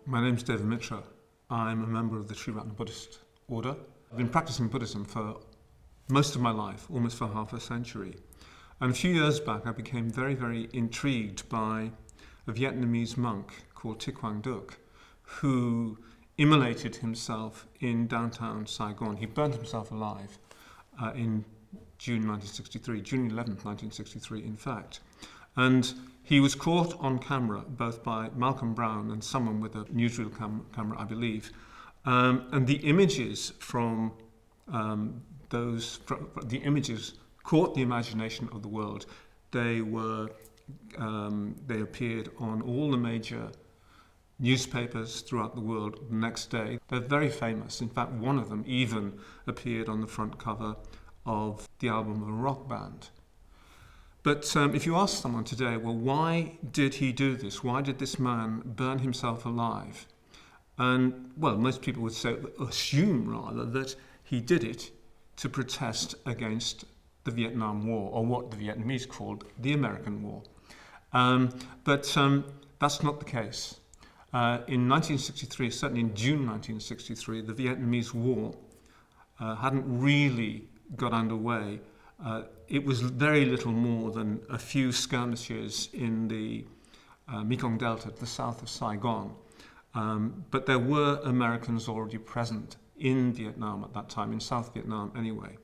My name's Devamitra. I'm a member of the Triratna Buddhist order. I've been practicing Buddhism for most of my life, almost for half a century. And a few years back, I became very, very intrigued by a Vietnamese monk called Quang Duc, who immolated himself in downtown Saigon. He burnt himself alive in June 1963, June 11th, 1963, in fact. And he was caught on camera, both by Malcolm Brown and someone with a newsreel camera, I believe. And the images from the images caught the imagination of the world. They appeared on all the major newspapers throughout the world the next day. They're very famous. In fact, one of them even appeared on the front cover of the album of a rock band. But if you ask someone today, well, why did he do this? Why did this man burn himself alive? And, well, most people would assume rather, that he did it to protest against the Vietnam War, or what the Vietnamese called the American War. But that's not the case. In 1963, certainly in June 1963, the Vietnamese War hadn't really got underway. It was very little more than a few skirmishes in the Mekong Delta, to the south of Saigon. But there were Americans already present in Vietnam at that time, in South Vietnam anyway.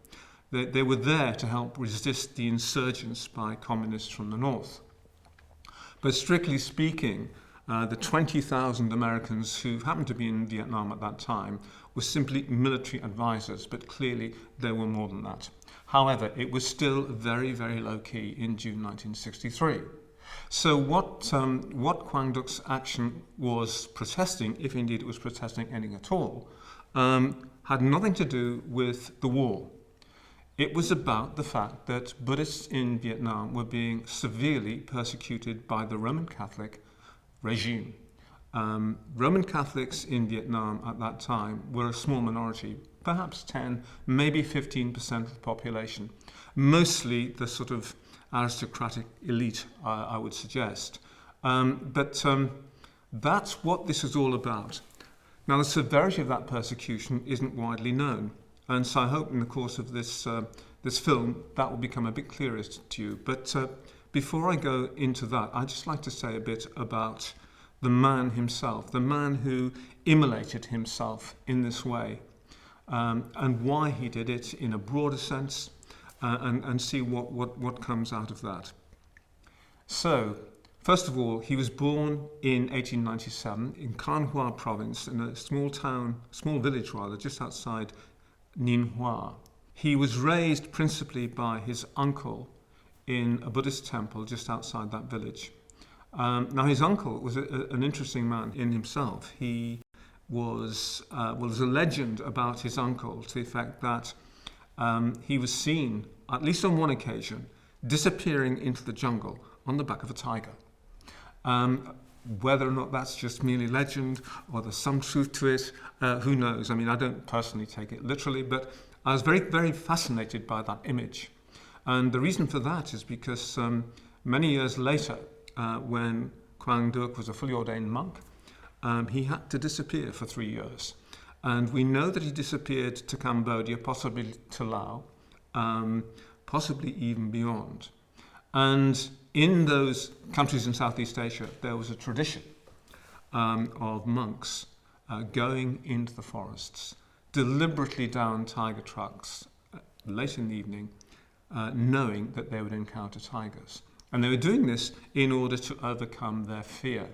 They were there to help resist the insurgents by communists from the north. But strictly speaking, the 20,000 Americans who happened to be in Vietnam at that time were simply military advisors, but clearly there were more than that. However, it was still very, very low-key in June 1963. So what Quang Duc's action was protesting, if indeed it was protesting anything at all, had nothing to do with the war. It was about the fact that Buddhists in Vietnam were being severely persecuted by the Roman Catholic regime. Roman Catholics in Vietnam at that time were a small minority, perhaps 10, maybe 15% of the population. Mostly the sort of aristocratic elite, I would suggest. But that's what this is all about. Now, the severity of that persecution isn't widely known. And so I hope in the course of this film that will become a bit clearer to you. But before I go into that, I'd just like to say a bit about the man himself, the man who immolated himself in this way, and why he did it in a broader sense, and see what comes out of that. So, first of all, he was born in 1897 in Can Hoa province, in a small village just outside Ninh Hoa. He was raised principally by his uncle in a Buddhist temple just outside that village. Now, his uncle was an interesting man in himself. He was, there's a legend about his uncle to the effect that he was seen, at least on one occasion, disappearing into the jungle on the back of a tiger. Whether or not that's just merely legend or there's some truth to it, who knows? I mean, I don't personally take it literally, but I was very, very fascinated by that image. And the reason for that is because many years later, when Quang Duc was a fully ordained monk, he had to disappear for 3 years. And we know that he disappeared to Cambodia, possibly to Laos, possibly even beyond. And in those countries in Southeast Asia, there was a tradition of monks going into the forests, deliberately down tiger tracks late in the evening, knowing that they would encounter tigers. And they were doing this in order to overcome their fear.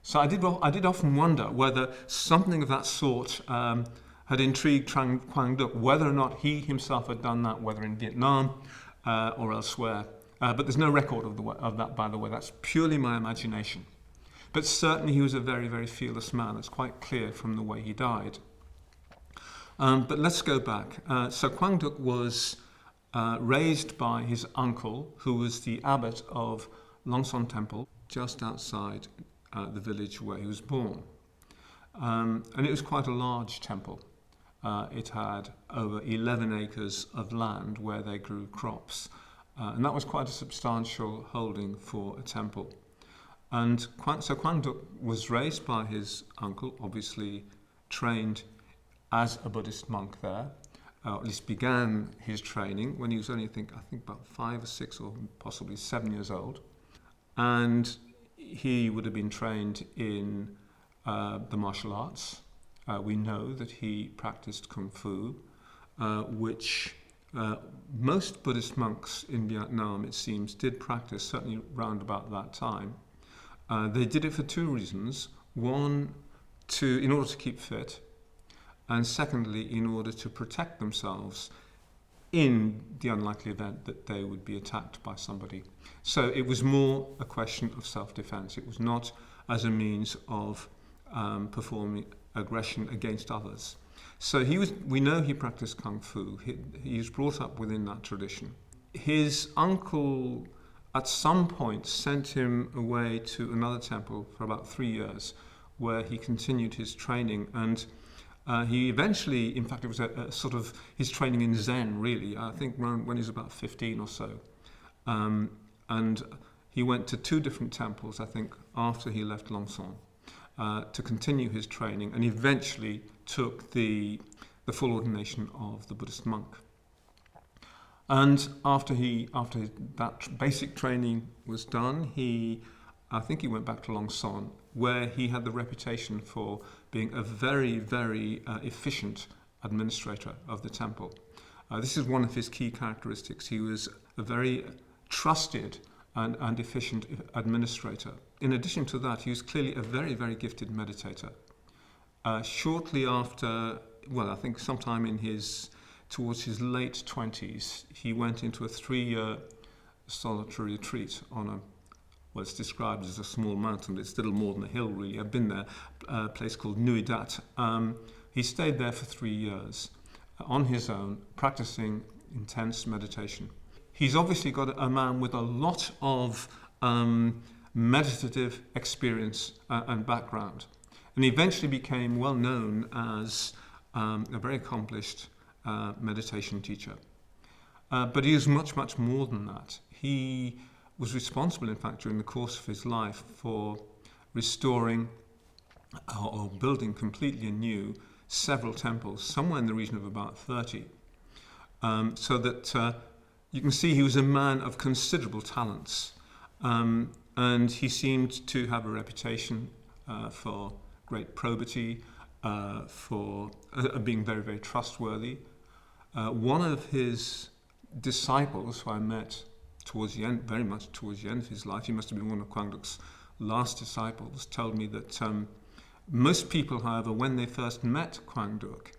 So I did often wonder whether something of that sort had intrigued Quang Duc, whether or not he himself had done that, whether in Vietnam or elsewhere. But there's no record of that, by the way. That's purely my imagination. But certainly he was a very, very fearless man. It's quite clear from the way he died. But let's go back. So Quang Duc was raised by his uncle, who was the abbot of Long Son Temple, just outside the village where he was born. And it was quite a large temple. It had over 11 acres of land where they grew crops. And that was quite a substantial holding for a temple. And Quang Duc was raised by his uncle, obviously trained as a Buddhist monk there, at least began his training when he was only, I think about 5 or 6 or possibly 7 years old. And he would have been trained in the martial arts. We know that he practiced Kung Fu, which most Buddhist monks in Vietnam, it seems, did practice, certainly round about that time. They did it for 2 reasons. One, in order to keep fit, and secondly, in order to protect themselves in the unlikely event that they would be attacked by somebody. So it was more a question of self-defense. It was not as a means of performing aggression against others. So we know he practiced Kung Fu. He was brought up within that tradition. His uncle at some point sent him away to another temple for about 3 years, where he continued his training, and he eventually, in fact, it was a sort of his training in Zen, really, I think around when he was about 15 or so. And he went to 2 different temples, I think, after he left Longson, to continue his training, and eventually took the full ordination of the Buddhist monk. And after that basic training was done, I think he went back to Longson, where he had the reputation for being a very, very efficient administrator of the temple. This is one of his key characteristics. He was a very trusted and efficient administrator. In addition to that, he was clearly a very, very gifted meditator. Shortly after, well, I think sometime towards his late 20s, he went into a 3-year solitary retreat on it's described as a small mountain, but it's little more than a hill, really. I've been there, a place called Nuit Dat. He stayed there for 3 years on his own, practicing intense meditation. He's obviously got a man with a lot of meditative experience and background, and he eventually became well known as a very accomplished meditation teacher. But he was much, much more than that. He was responsible, in fact, during the course of his life for restoring or building completely anew several temples, somewhere in the region of about 30. So that you can see he was a man of considerable talents. And he seemed to have a reputation for great probity, for being very, very trustworthy. One of his disciples, who I met very much towards the end of his life, he must have been one of Quang Duc's last disciples, told me that most people, however, when they first met Quang Duc,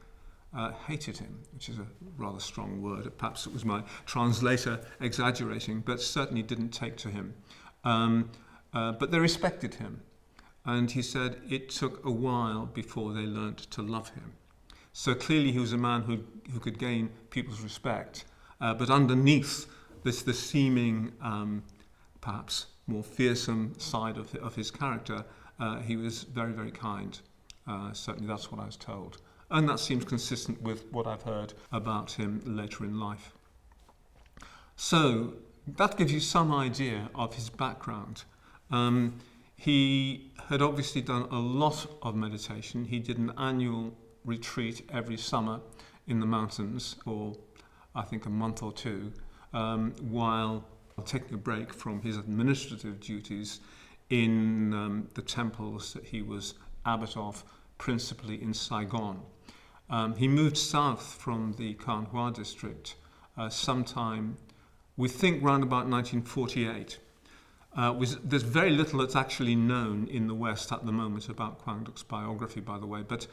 hated him, which is a rather strong word. Perhaps it was my translator exaggerating, but certainly didn't take to him. But they respected him. And he said it took a while before they learnt to love him. So clearly he was a man who could gain people's respect, but underneath the seeming, perhaps more fearsome side of his character, he was very, very kind. Certainly that's what I was told. And that seems consistent with what I've heard about him later in life. So that gives you some idea of his background. He had obviously done a lot of meditation. He did an annual retreat every summer in the mountains for, I think, a month or 2, while taking a break from his administrative duties in the temples that he was abbot of, principally in Saigon. He moved south from the Can Hoa district sometime, we think, round about 1948. There's very little that's actually known in the West at the moment about Quang Duc's biography, by the way, but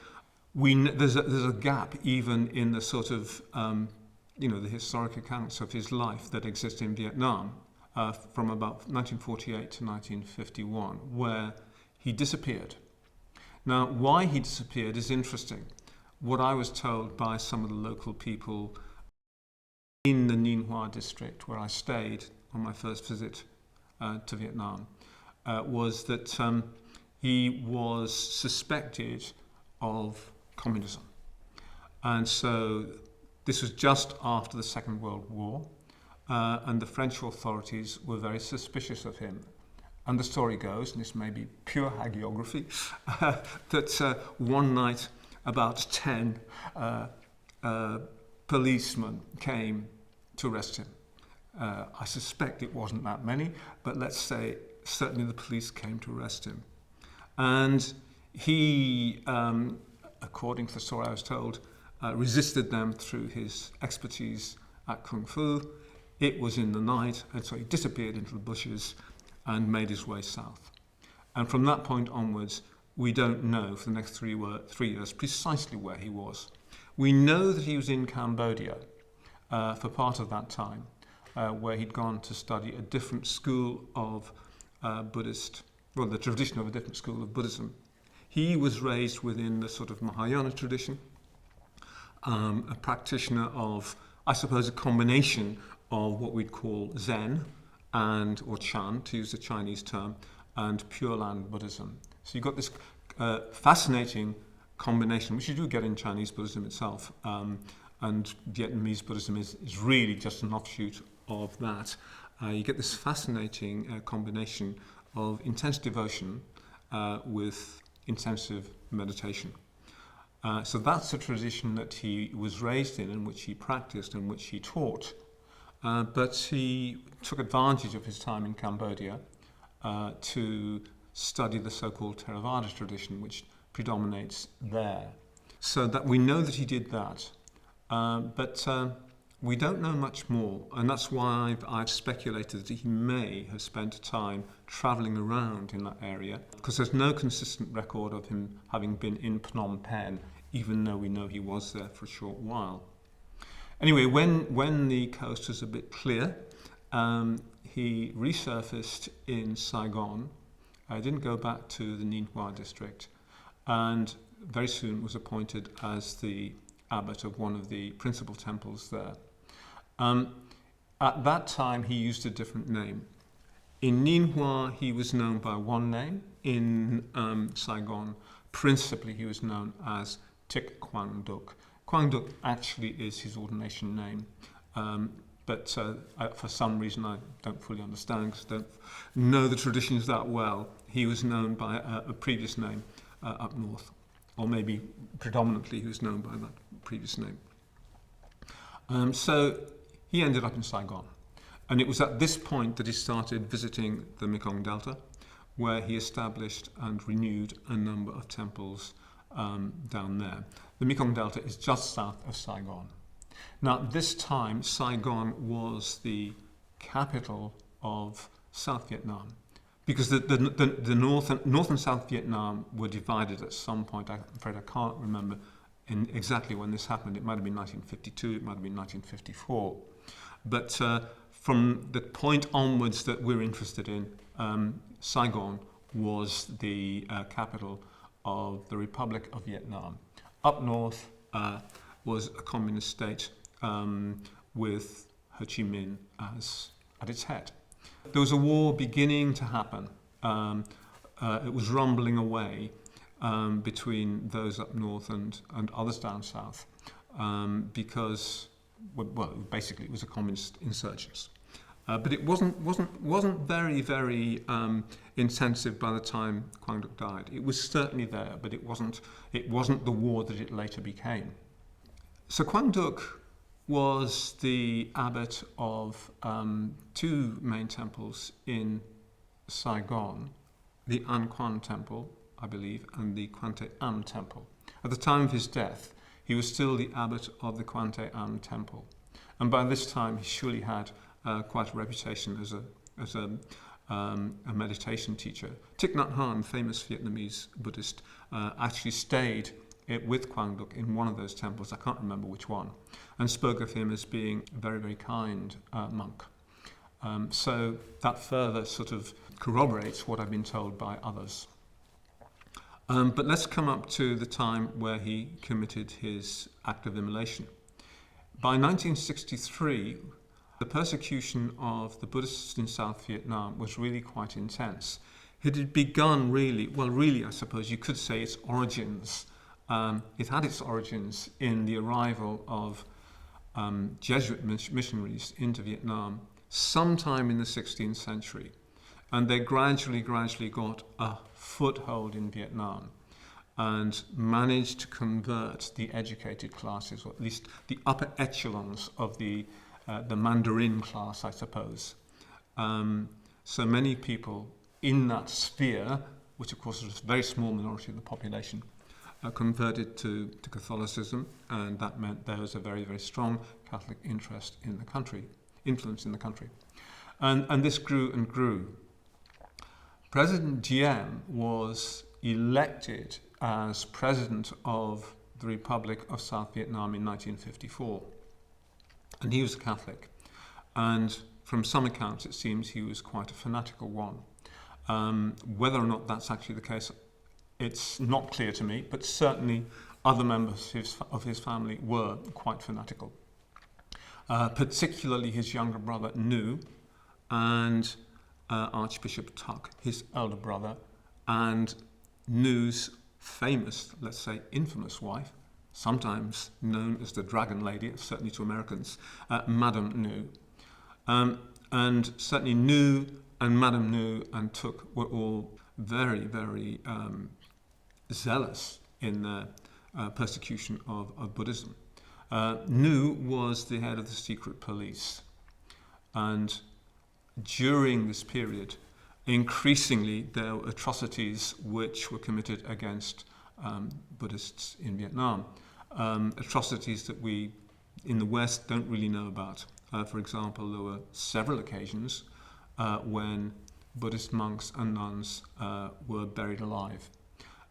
there's a gap even in the sort of the historic accounts of his life that exist in Vietnam from about 1948 to 1951, where he disappeared. Now, why he disappeared is interesting. What I was told by some of the local people in the Ninh Hoa district, where I stayed on my first visit to Vietnam, was that he was suspected of communism. And so this was just after the Second World War, and the French authorities were very suspicious of him. And the story goes, and this may be pure hagiography, that one night about 10 policemen came to arrest him. I suspect it wasn't that many, but let's say certainly the police came to arrest him. And he, according to the story I was told, resisted them through his expertise at Kung Fu. It was in the night, and so he disappeared into the bushes and made his way south. And from that point onwards, we don't know for the next 3 years precisely where he was. We know that he was in Cambodia for part of that time, where he'd gone to study a different school of Buddhist, well, the tradition of a different school of Buddhism. He was raised within the sort of Mahayana tradition, a practitioner of, I suppose, a combination of what we'd call Zen or Chan, to use the Chinese term, and Pure Land Buddhism. So you've got this fascinating combination, which you do get in Chinese Buddhism itself, and Vietnamese Buddhism is really just an offshoot of that. You get this fascinating combination of intense devotion with intensive meditation. So that's the tradition that he was raised in which he practiced and which he taught. But he took advantage of his time in Cambodia to study the so-called Theravada tradition, which predominates there. So that we know that he did that, but we don't know much more, and that's why I've speculated that he may have spent time travelling around in that area, because there's no consistent record of him having been in Phnom Penh, even though we know he was there for a short while. Anyway, when the coast was a bit clear, he resurfaced in Saigon. Didn't go back to the Ninh Hoa district, and very soon was appointed as the abbot of one of the principal temples there. At that time, he used a different name. In Ninh Hoa, he was known by one name. In Saigon, principally, he was known as Thich Quang Duc. Quang Duc actually is his ordination name, but for some reason I don't fully understand because I don't know the traditions that well. He was known by a previous name up north, or maybe predominantly he was known by that previous name. So he ended up in Saigon, and it was at this point that he started visiting the Mekong Delta, where he established and renewed a number of temples down there. The Mekong Delta is just south of Saigon. Now, at this time, Saigon was the capital of South Vietnam, because the North and South Vietnam were divided at some point. I'm afraid I can't remember exactly when this happened. It might have been 1952, it might have been 1954. But from the point onwards that we're interested in, Saigon was the capital of the Republic of Vietnam. Up north was a communist state with Ho Chi Minh at its head. There was a war beginning to happen. It was rumbling away between those up north and others down south because, well, basically it was a communist insurgence. But it wasn't very intensive by the time Quang Duc died. It was certainly there, but it wasn't the war that it later became. So Quang Duc was the abbot of two main temples in Saigon, the An Quan Temple, I believe, and the Quan Te Am Temple. At the time of his death, he was still the abbot of the Quan Te Am Temple, and by this time he surely had quite a reputation as a meditation teacher. Thich Nhat Hanh, famous Vietnamese Buddhist, actually stayed with Quang Duc in one of those temples, I can't remember which one, and spoke of him as being a very kind monk. So that further sort of corroborates what I've been told by others. But let's come up to the time where he committed his act of immolation. By 1963, the persecution of the Buddhists in South Vietnam was really quite intense. It had begun really, I suppose you could say its origins. It had its origins in the arrival of Jesuit missionaries into Vietnam sometime in the 16th century. And they gradually got a foothold in Vietnam and managed to convert the educated classes, or at least the upper echelons of the Mandarin class, I suppose. So many people in that sphere, which of course was a very small minority of the population, converted to Catholicism, and that meant there was a very, very strong Catholic interest in the country, influence in the country. And this grew and grew. President Diem was elected as president of the Republic of South Vietnam in 1954. And he was a Catholic. And from some accounts, it seems he was quite a fanatical one. Whether or not that's actually the case, it's not clear to me, but certainly other members of his family were quite fanatical. Particularly his younger brother, Nu, and Archbishop Thich, his elder brother, and Nu's famous, let's say infamous wife, sometimes known as the Dragon Lady, certainly to Americans, Madame Nu. And certainly Nu and Madame Nu and Thich were all very, very zealous in their persecution of Buddhism. Nu was the head of the secret police, and during this period, increasingly there were atrocities which were committed against Buddhists in Vietnam. Atrocities that we in the West don't really know about. For example, there were several occasions when Buddhist monks and nuns were buried alive.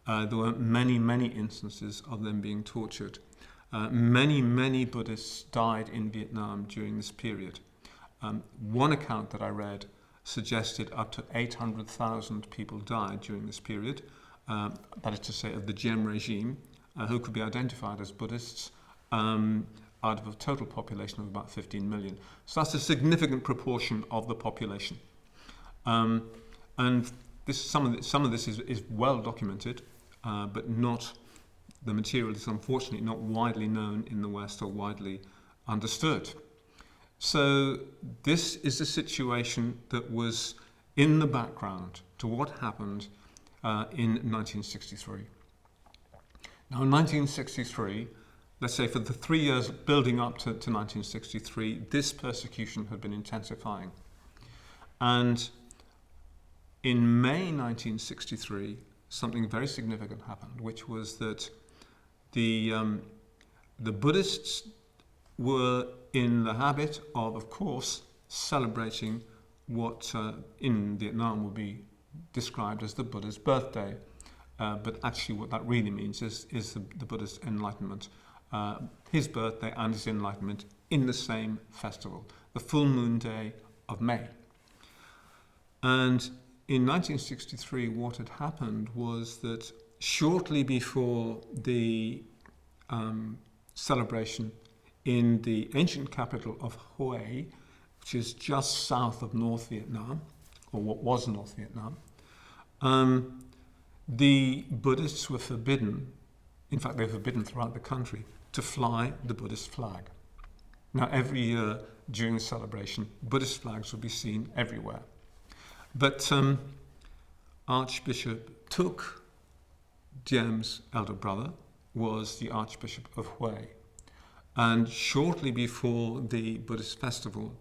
There were many, many instances of them being tortured. Many Buddhists died in Vietnam during this period. One account that I read suggested up to 800,000 people died during this period, that is to say of the Diem regime, who could be identified as Buddhists, out of a total population of about 15 million. So that's a significant proportion of the population. And some of this is well documented, but not, the material is unfortunately not widely known in the West or widely understood. So this is a situation that was in the background to what happened in 1963. Now in 1963, let's say for the 3 years building up to 1963, this persecution had been intensifying. And in May 1963, something very significant happened, which was that the Buddhists were in the habit of course, celebrating what in Vietnam would be described as the Buddha's birthday. But actually what that really means is the Buddha's enlightenment. His birthday and his enlightenment in the same festival, the full moon day of May. And in 1963, what had happened was that shortly before the celebration in the ancient capital of Hue, which is just south of North Vietnam, or what was North Vietnam, the Buddhists were forbidden, in fact they were forbidden throughout the country, to fly the Buddhist flag. Now every year during the celebration, Buddhist flags would be seen everywhere. But Archbishop Thich, Diem's elder brother, was the Archbishop of Hue. And shortly before the Buddhist festival,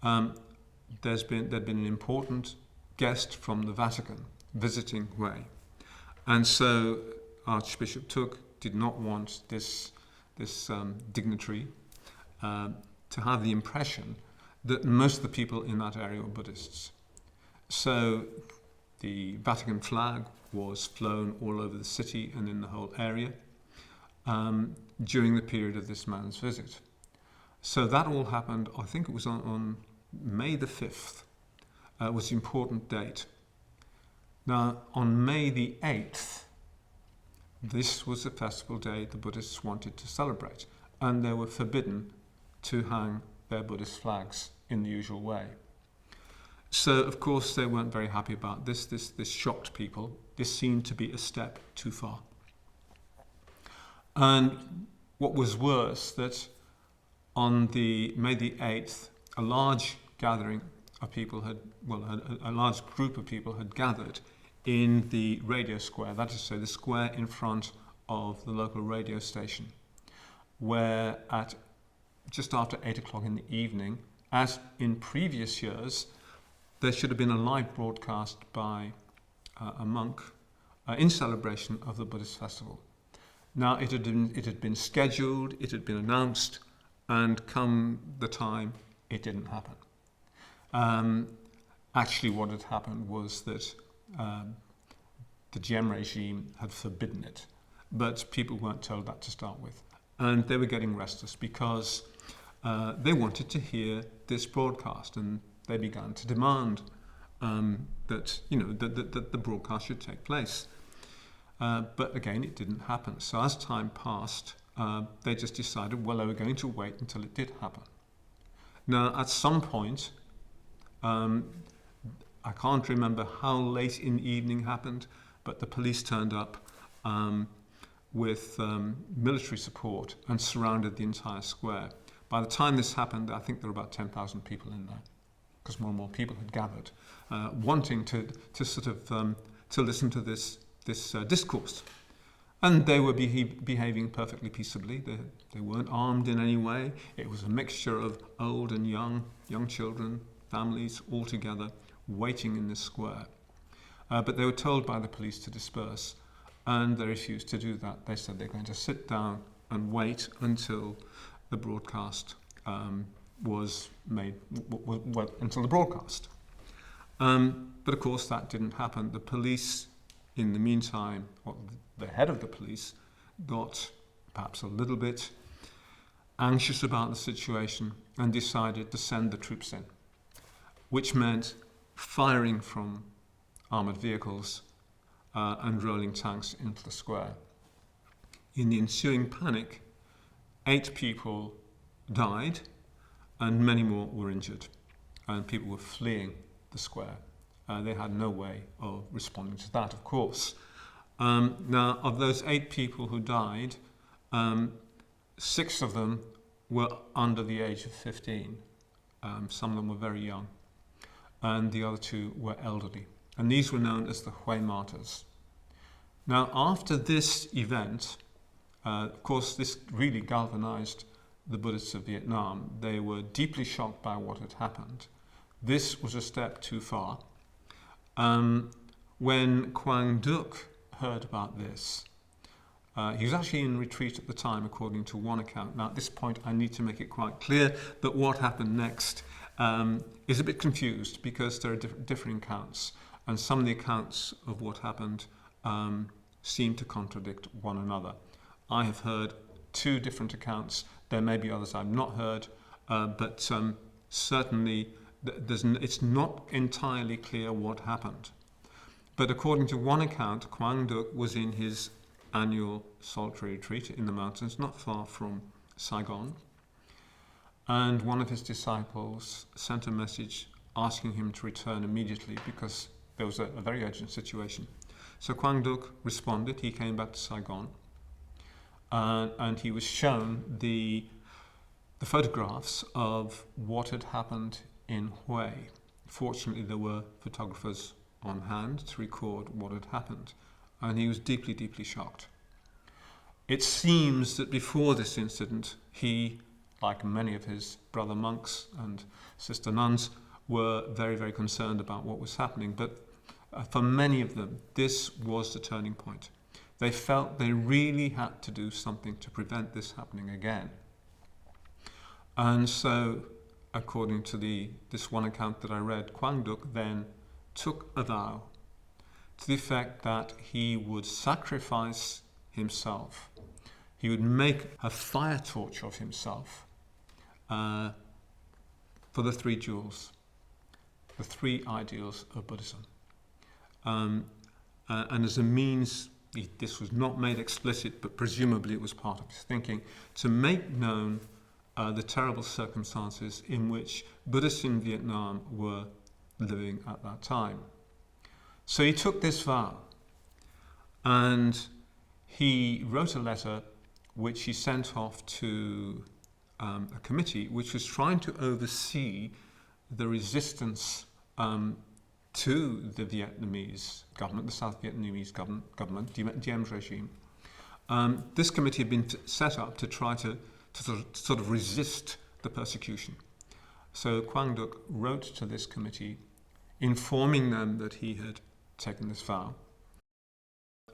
there'd been an important guest from the Vatican visiting Hue. And so Archbishop Thich did not want this dignitary to have the impression that most of the people in that area were Buddhists. So the Vatican flag was flown all over the city and in the whole area during the period of this man's visit. So that all happened, I think it was on May the 5th, was the important date. Now, on May the 8th, this was a festival day the Buddhists wanted to celebrate, and they were forbidden to hang their Buddhist flags in the usual way. So, of course, they weren't very happy about this. This shocked people. This seemed to be a step too far. And what was worse, that on the May the 8th, a large gathering of people a large group of people had gathered in the radio square, that is to say, the square in front of the local radio station, where at just after 8 o'clock in the evening, as in previous years, there should have been a live broadcast by a monk in celebration of the Buddhist festival. Now, it had been scheduled, it had been announced, and come the time, it didn't happen. Actually, what had happened was that the Diem regime had forbidden it, but people weren't told that to start with. And they were getting restless because they wanted to hear this broadcast, and they began to demand that the broadcast should take place. But again, it didn't happen. So as time passed, they just decided, well, they were going to wait until it did happen. Now, at some point, I can't remember how late in the evening happened, but the police turned up with military support and surrounded the entire square. By the time this happened, I think there were about 10,000 people in there, because more and more people had gathered, wanting to listen to this discourse. And they were behaving perfectly peaceably. They weren't armed in any way. It was a mixture of old and young children, families all together, waiting in this square. But they were told by the police to disperse, and they refused to do that. They said they're going to sit down and wait until the broadcast was made, until the broadcast. But of course that didn't happen. The police, in the meantime, the head of the police got perhaps a little bit anxious about the situation and decided to send the troops in, which meant firing from armoured vehicles and rolling tanks into the square. In the ensuing panic, 8 people died and many more were injured, and people were fleeing the square. They had no way of responding to that, of course. Now, of those 8 people who died, 6 of them were under the age of 15. Some of them were very young, and the other 2 were elderly. And these were known as the Hué martyrs. Now, after this event, of course, this really galvanized the Buddhists of Vietnam. They were deeply shocked by what had happened. This was a step too far. When Quang Duc heard about this, he was actually in retreat at the time, according to one account. Now, at this point, I need to make it quite clear that what happened next is a bit confused, because there are differing accounts, and some of the accounts of what happened seem to contradict one another. I have heard 2 different accounts. There may be others I've not heard, but certainly it's not entirely clear what happened. But according to one account, Quang Duc was in his annual solitary retreat in the mountains, not far from Saigon, and one of his disciples sent a message asking him to return immediately because there was a very urgent situation. So Quang Duc responded. He came back to Saigon, and he was shown the photographs of what had happened in Hué. Fortunately, there were photographers on hand to record what had happened, and he was deeply, deeply shocked. It seems that before this incident, he, like many of his brother monks and sister nuns, were very, very concerned about what was happening. But for many of them, this was the turning point. They felt they really had to do something to prevent this happening again. And so, according to this one account that I read, Quang Duc then took a vow to the effect that he would sacrifice himself. He would make a fire torch of himself for the 3 jewels, the 3 ideals of Buddhism. And as a means, this was not made explicit, but presumably it was part of his thinking, to make known the terrible circumstances in which Buddhists in Vietnam were living at that time. So he took this vow, and he wrote a letter which he sent off to a committee which was trying to oversee the resistance to the Vietnamese government, the South Vietnamese government, Diem's regime. This committee had been set up to try to sort of resist the persecution. So Quang Duc wrote to this committee informing them that he had taken this vow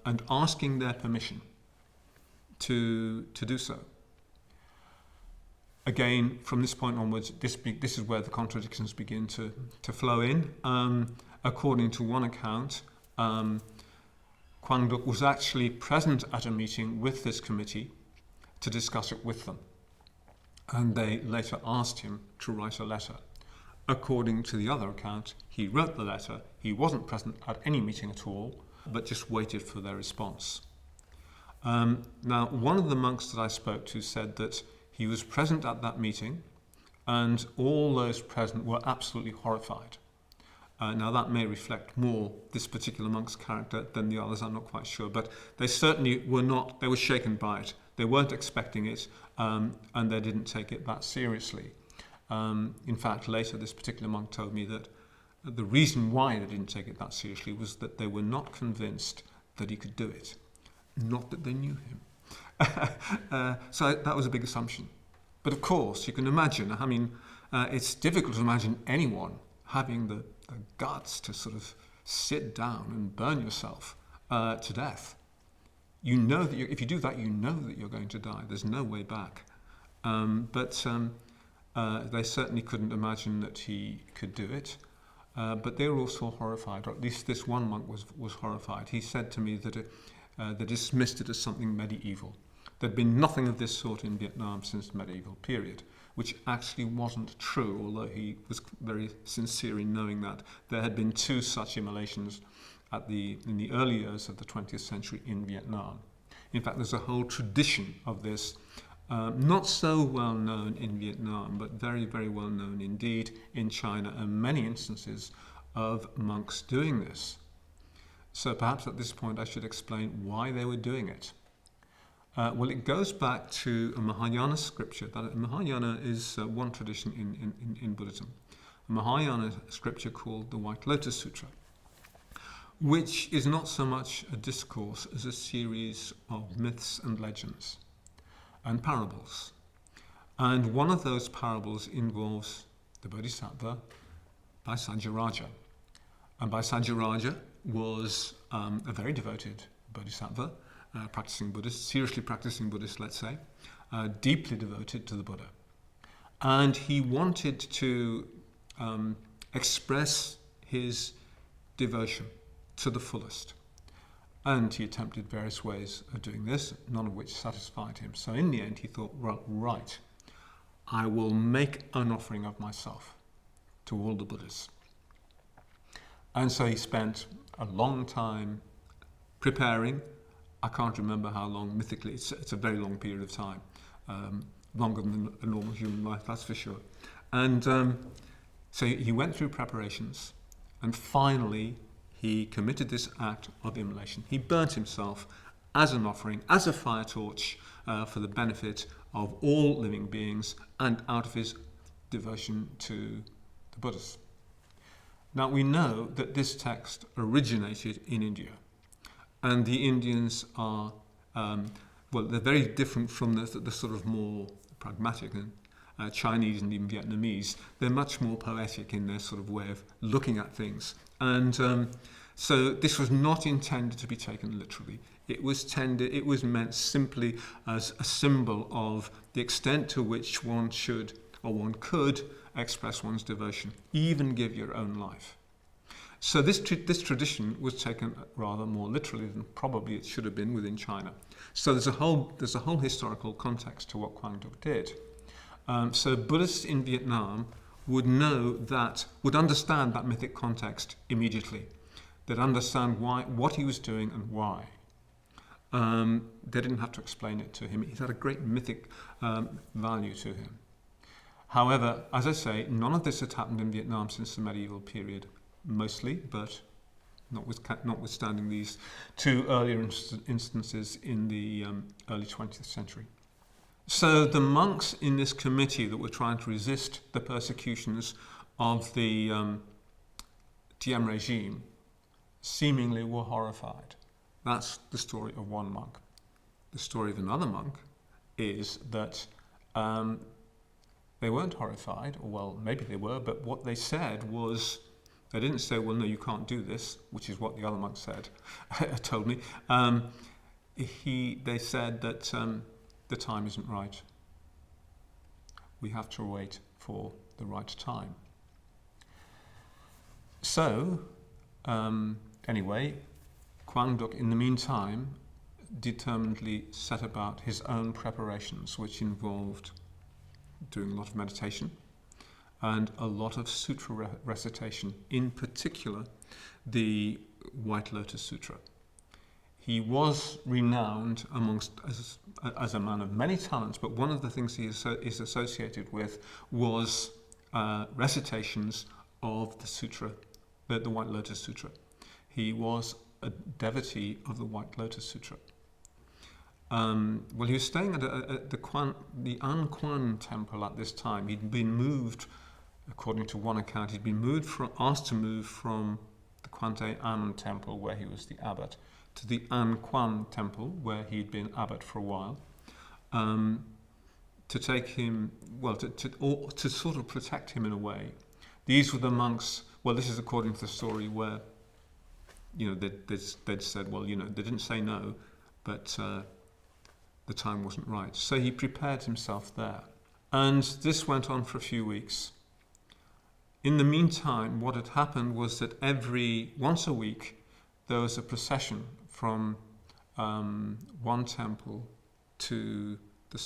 and asking their permission to do so. Again, from this point onwards, this is where the contradictions begin to flow in. According to one account, Quang Duc was actually present at a meeting with this committee to discuss it with them. And they later asked him to write a letter. According to the other account, he wrote the letter. He wasn't present at any meeting at all, but just waited for their response. Now, one of the monks that I spoke to said that he was present at that meeting, and all those present were absolutely horrified. Now, that may reflect more this particular monk's character than the others, I'm not quite sure, but they certainly were not, they were shaken by it. They weren't expecting it, and they didn't take it that seriously. In fact, later this particular monk told me that the reason why they didn't take it that seriously was that they were not convinced that he could do it, not that they knew him. So that was a big assumption. But of course, you can imagine, I mean, it's difficult to imagine anyone having the guts to sort of sit down and burn yourself to death. You know that if you do that, you know that you're going to die. There's no way back. But they certainly couldn't imagine that he could do it. But they were also horrified, or at least this one monk was horrified. He said to me that they dismissed it as something medieval. There'd been nothing of this sort in Vietnam since the medieval period, which actually wasn't true, although he was very sincere in knowing that. There had been 2 such immolations in the early years of the 20th century in Vietnam. In fact, there's a whole tradition of this, not so well known in Vietnam, but very, very well known indeed in China, and many instances of monks doing this. So perhaps at this point I should explain why they were doing it. Well, it goes back to a Mahayana scripture. Mahayana is one tradition in Buddhism. A Mahayana scripture called the White Lotus Sutra, which is not so much a discourse as a series of myths and legends and parables. And one of those parables involves the Bodhisattva Vaisajaraja. And Vaisajaraja was a very devoted Bodhisattva, practicing Buddhist, seriously practicing Buddhist, let's say, deeply devoted to the Buddha. And he wanted to express his devotion to the fullest. And he attempted various ways of doing this, none of which satisfied him. So in the end, he thought, well, right, I will make an offering of myself to all the Buddhists. And so he spent a long time preparing. I can't remember how long, mythically, it's a very long period of time, longer than a normal human life, that's for sure. And so he went through preparations, and finally he committed this act of immolation. He burnt himself as an offering, as a fire torch, for the benefit of all living beings and out of his devotion to the Buddhists. Now we know that this text originated in India. And the Indians are, well, they're very different from the sort of more pragmatic and Chinese and even Vietnamese. They're much more poetic in their sort of way of looking at things. And so this was not intended to be taken literally. It was meant simply as a symbol of the extent to which one should, or one could, express one's devotion, even give your own life. So this tradition was taken rather more literally than probably it should have been within China. So there's a whole historical context to what Quang Duc did. So Buddhists in Vietnam would understand that mythic context immediately. They'd understand what he was doing and why. They didn't have to explain it to him. He had a great mythic value to him. However, as I say, none of this had happened in Vietnam since the medieval period. Mostly, but notwithstanding these 2 earlier instances in the early 20th century. So the monks in this committee that were trying to resist the persecutions of the Diem regime seemingly were horrified. That's the story of one monk. The story of another monk is that they weren't horrified, or well, maybe they were, but what they said was, they didn't say, well, no, you can't do this, which is what the other monk said, told me. They said that the time isn't right. We have to wait for the right time. So, anyway, Quang Duc, in the meantime, determinedly set about his own preparations, which involved doing a lot of meditation and a lot of sutra recitation, in particular the White Lotus Sutra. He was renowned as a man of many talents, but one of the things he is associated with was recitations of the sutra, the White Lotus Sutra. He was a devotee of the White Lotus Sutra. Well, he was staying at the An Quan temple at this time. He'd been moved, according to one account, asked to move from the Kwante An temple, where he was the abbot, to the An Quan temple, where he'd been abbot for a while, to take him, well, to sort of protect him in a way. These were the monks. Well, this is according to the story where, they'd said, well, they didn't say no, but the time wasn't right. So he prepared himself there. And this went on for a few weeks. In the meantime, what had happened was that once a week, there was a procession from one temple to the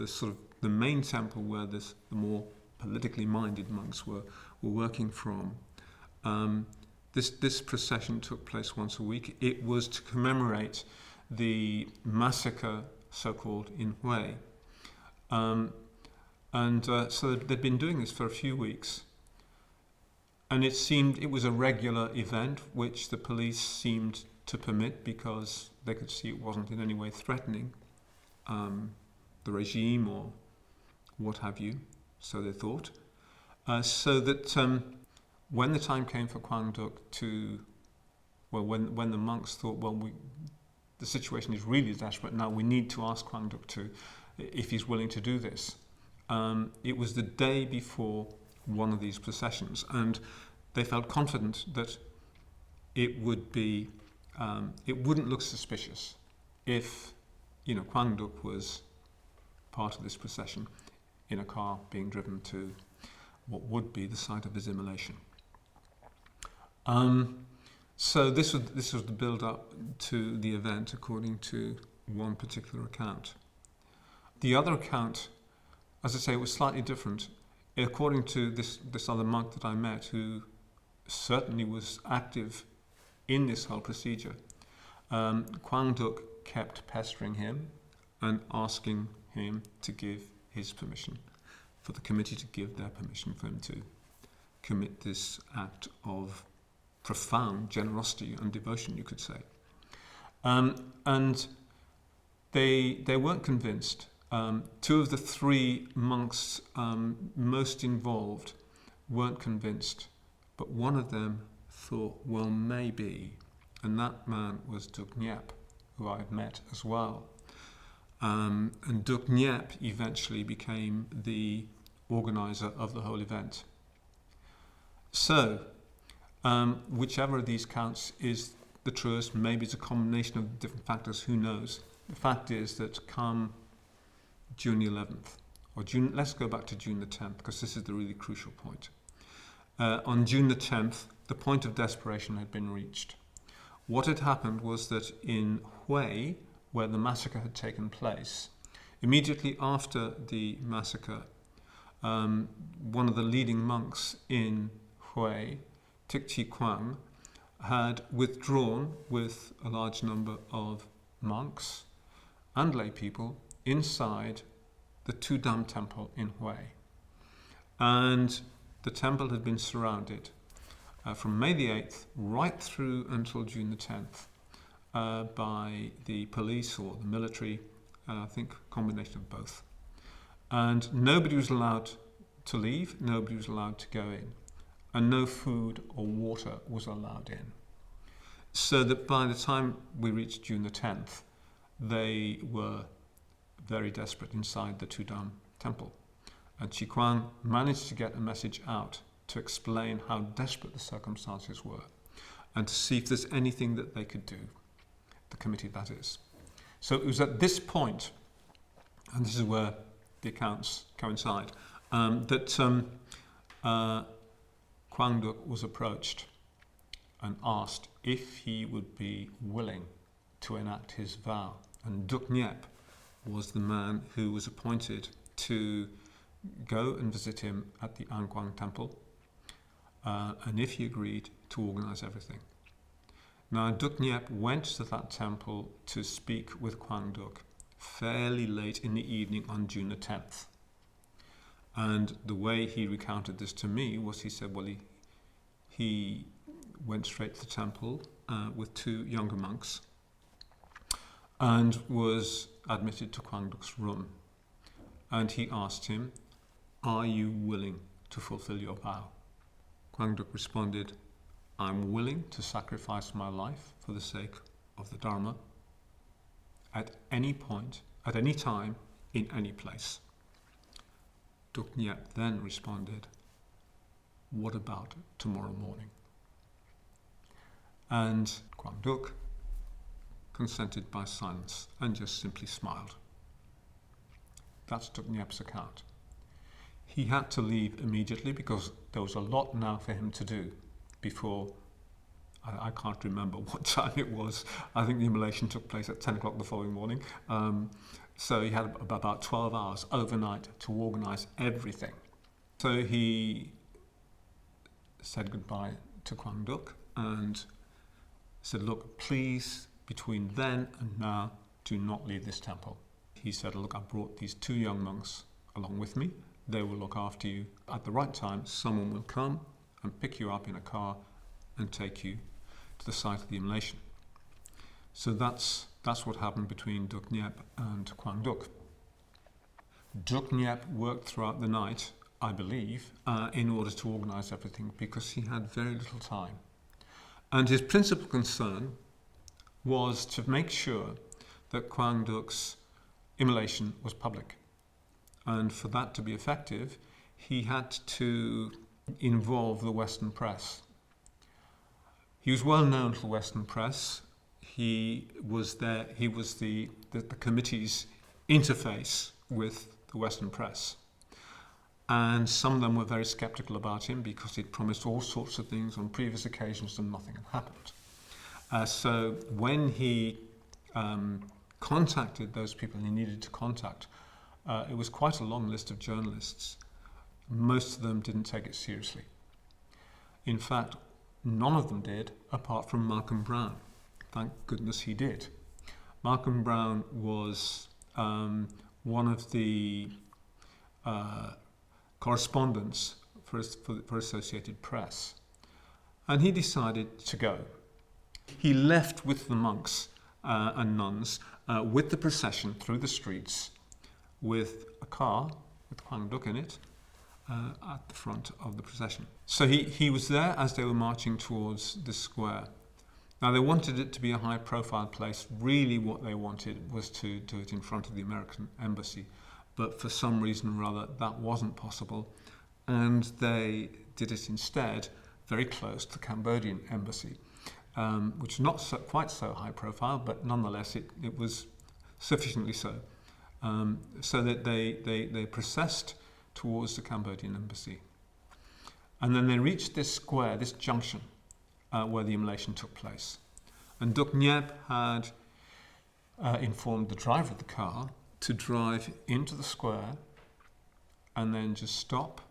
sort of the main temple where the more politically minded monks were working from. This procession took place once a week. It was to commemorate the massacre, so-called, in Hué. So they'd been doing this for a few weeks. And it was a regular event which the police seemed to permit because they could see it wasn't in any way threatening the regime or what have you, so they thought. So that when the time came for Quang Duc when the monks thought, the situation is really desperate now, we need to ask Quang Duc if he's willing to do this. It was the day before one of these processions, and they felt confident that it wouldn't look suspicious if, Quang Duc was part of this procession in a car being driven to what would be the site of his immolation. So this was the build-up to the event, according to one particular account. The other account, as I say, was slightly different. According to this other monk that I met, who certainly was active in this whole procedure, Quang Duc kept pestering him and asking him to give his permission, for the committee to give their permission for him to commit this act of profound generosity and devotion, you could say. And they weren't convinced. Two of the three monks most involved weren't convinced, but one of them thought, well, maybe. And that man was Duc Nhiep, who I had met as well. And Duc Nhiep eventually became the organizer of the whole event. So, whichever of these counts is the truest, maybe it's a combination of different factors, who knows. The fact is that come June the 11th, let's go back to June the 10th, because this is the really crucial point. On June the 10th, the point of desperation had been reached. What had happened was that in Hué, where the massacre had taken place, immediately after the massacre, one of the leading monks in Hué, Thich Quang, had withdrawn with a large number of monks and lay people inside the Tu Dam temple in Hué. And the temple had been surrounded from May the 8th right through until June the 10th by the police or the military, I think a combination of both. And nobody was allowed to leave, nobody was allowed to go in, and no food or water was allowed in. So that by the time we reached June the 10th, they were very desperate inside the Tudam temple. And Chi Kuang managed to get a message out to explain how desperate the circumstances were and to see if there's anything that they could do, the committee that is. So it was at this point, and this is where the accounts coincide, that Quang Duc was approached and asked if he would be willing to enact his vow. And Duc Niep was the man who was appointed to go and visit him at the An Quang temple, and if he agreed, to organize everything. Now, Duc Niep went to that temple to speak with Quang Duc fairly late in the evening on June the 10th. And the way he recounted this to me was he said, well, he went straight to the temple with two younger monks and was admitted to Quang Duc's room. And he asked him, are you willing to fulfill your vow? Quang Duc responded, I'm willing to sacrifice my life for the sake of the Dharma at any point, at any time, in any place. Duc Niep then responded, what about tomorrow morning? And Quang Duc consented by silence and just simply smiled. That's Duc Niep's account. He had to leave immediately because there was a lot now for him to do before, I can't remember what time it was. I think the immolation took place at 10 o'clock the following morning. So he had about 12 hours overnight to organize everything. So he said goodbye to Quang Duc and said, look, please, between then and now, do not leave this temple. He said, look, I brought these two young monks along with me. They will look after you. At the right time, someone will come and pick you up in a car and take you to the site of the immolation. So that's what happened between Duc Niep and Quang Duc. Duc Niep worked throughout the night, I believe, in order to organize everything because he had very little time. And his principal concern was to make sure that Quang Duc's immolation was public. And for that to be effective, he had to involve the Western press. He was well known to the Western press. He was the committee's interface with the Western press. And some of them were very skeptical about him because he'd promised all sorts of things on previous occasions and nothing had happened. So when he contacted those people he needed to contact, it was quite a long list of journalists. Most of them didn't take it seriously. In fact, none of them did, apart from Malcolm Brown. Thank goodness he did. Malcolm Brown was one of the correspondents for Associated Press. And he decided to go. He left with the monks and nuns with the procession through the streets with a car with Quang Duc in it at the front of the procession. So he was there as they were marching towards the square. Now they wanted it to be a high profile place. Really what they wanted was to do it in front of the American embassy. But for some reason or other that wasn't possible. And they did it instead very close to the Cambodian embassy, which is not quite so high profile, but nonetheless it was sufficiently so. So that they processed towards the Cambodian embassy. And then they reached this square, this junction, where the immolation took place. And Duc Niep had informed the driver of the car to drive into the square and then just stop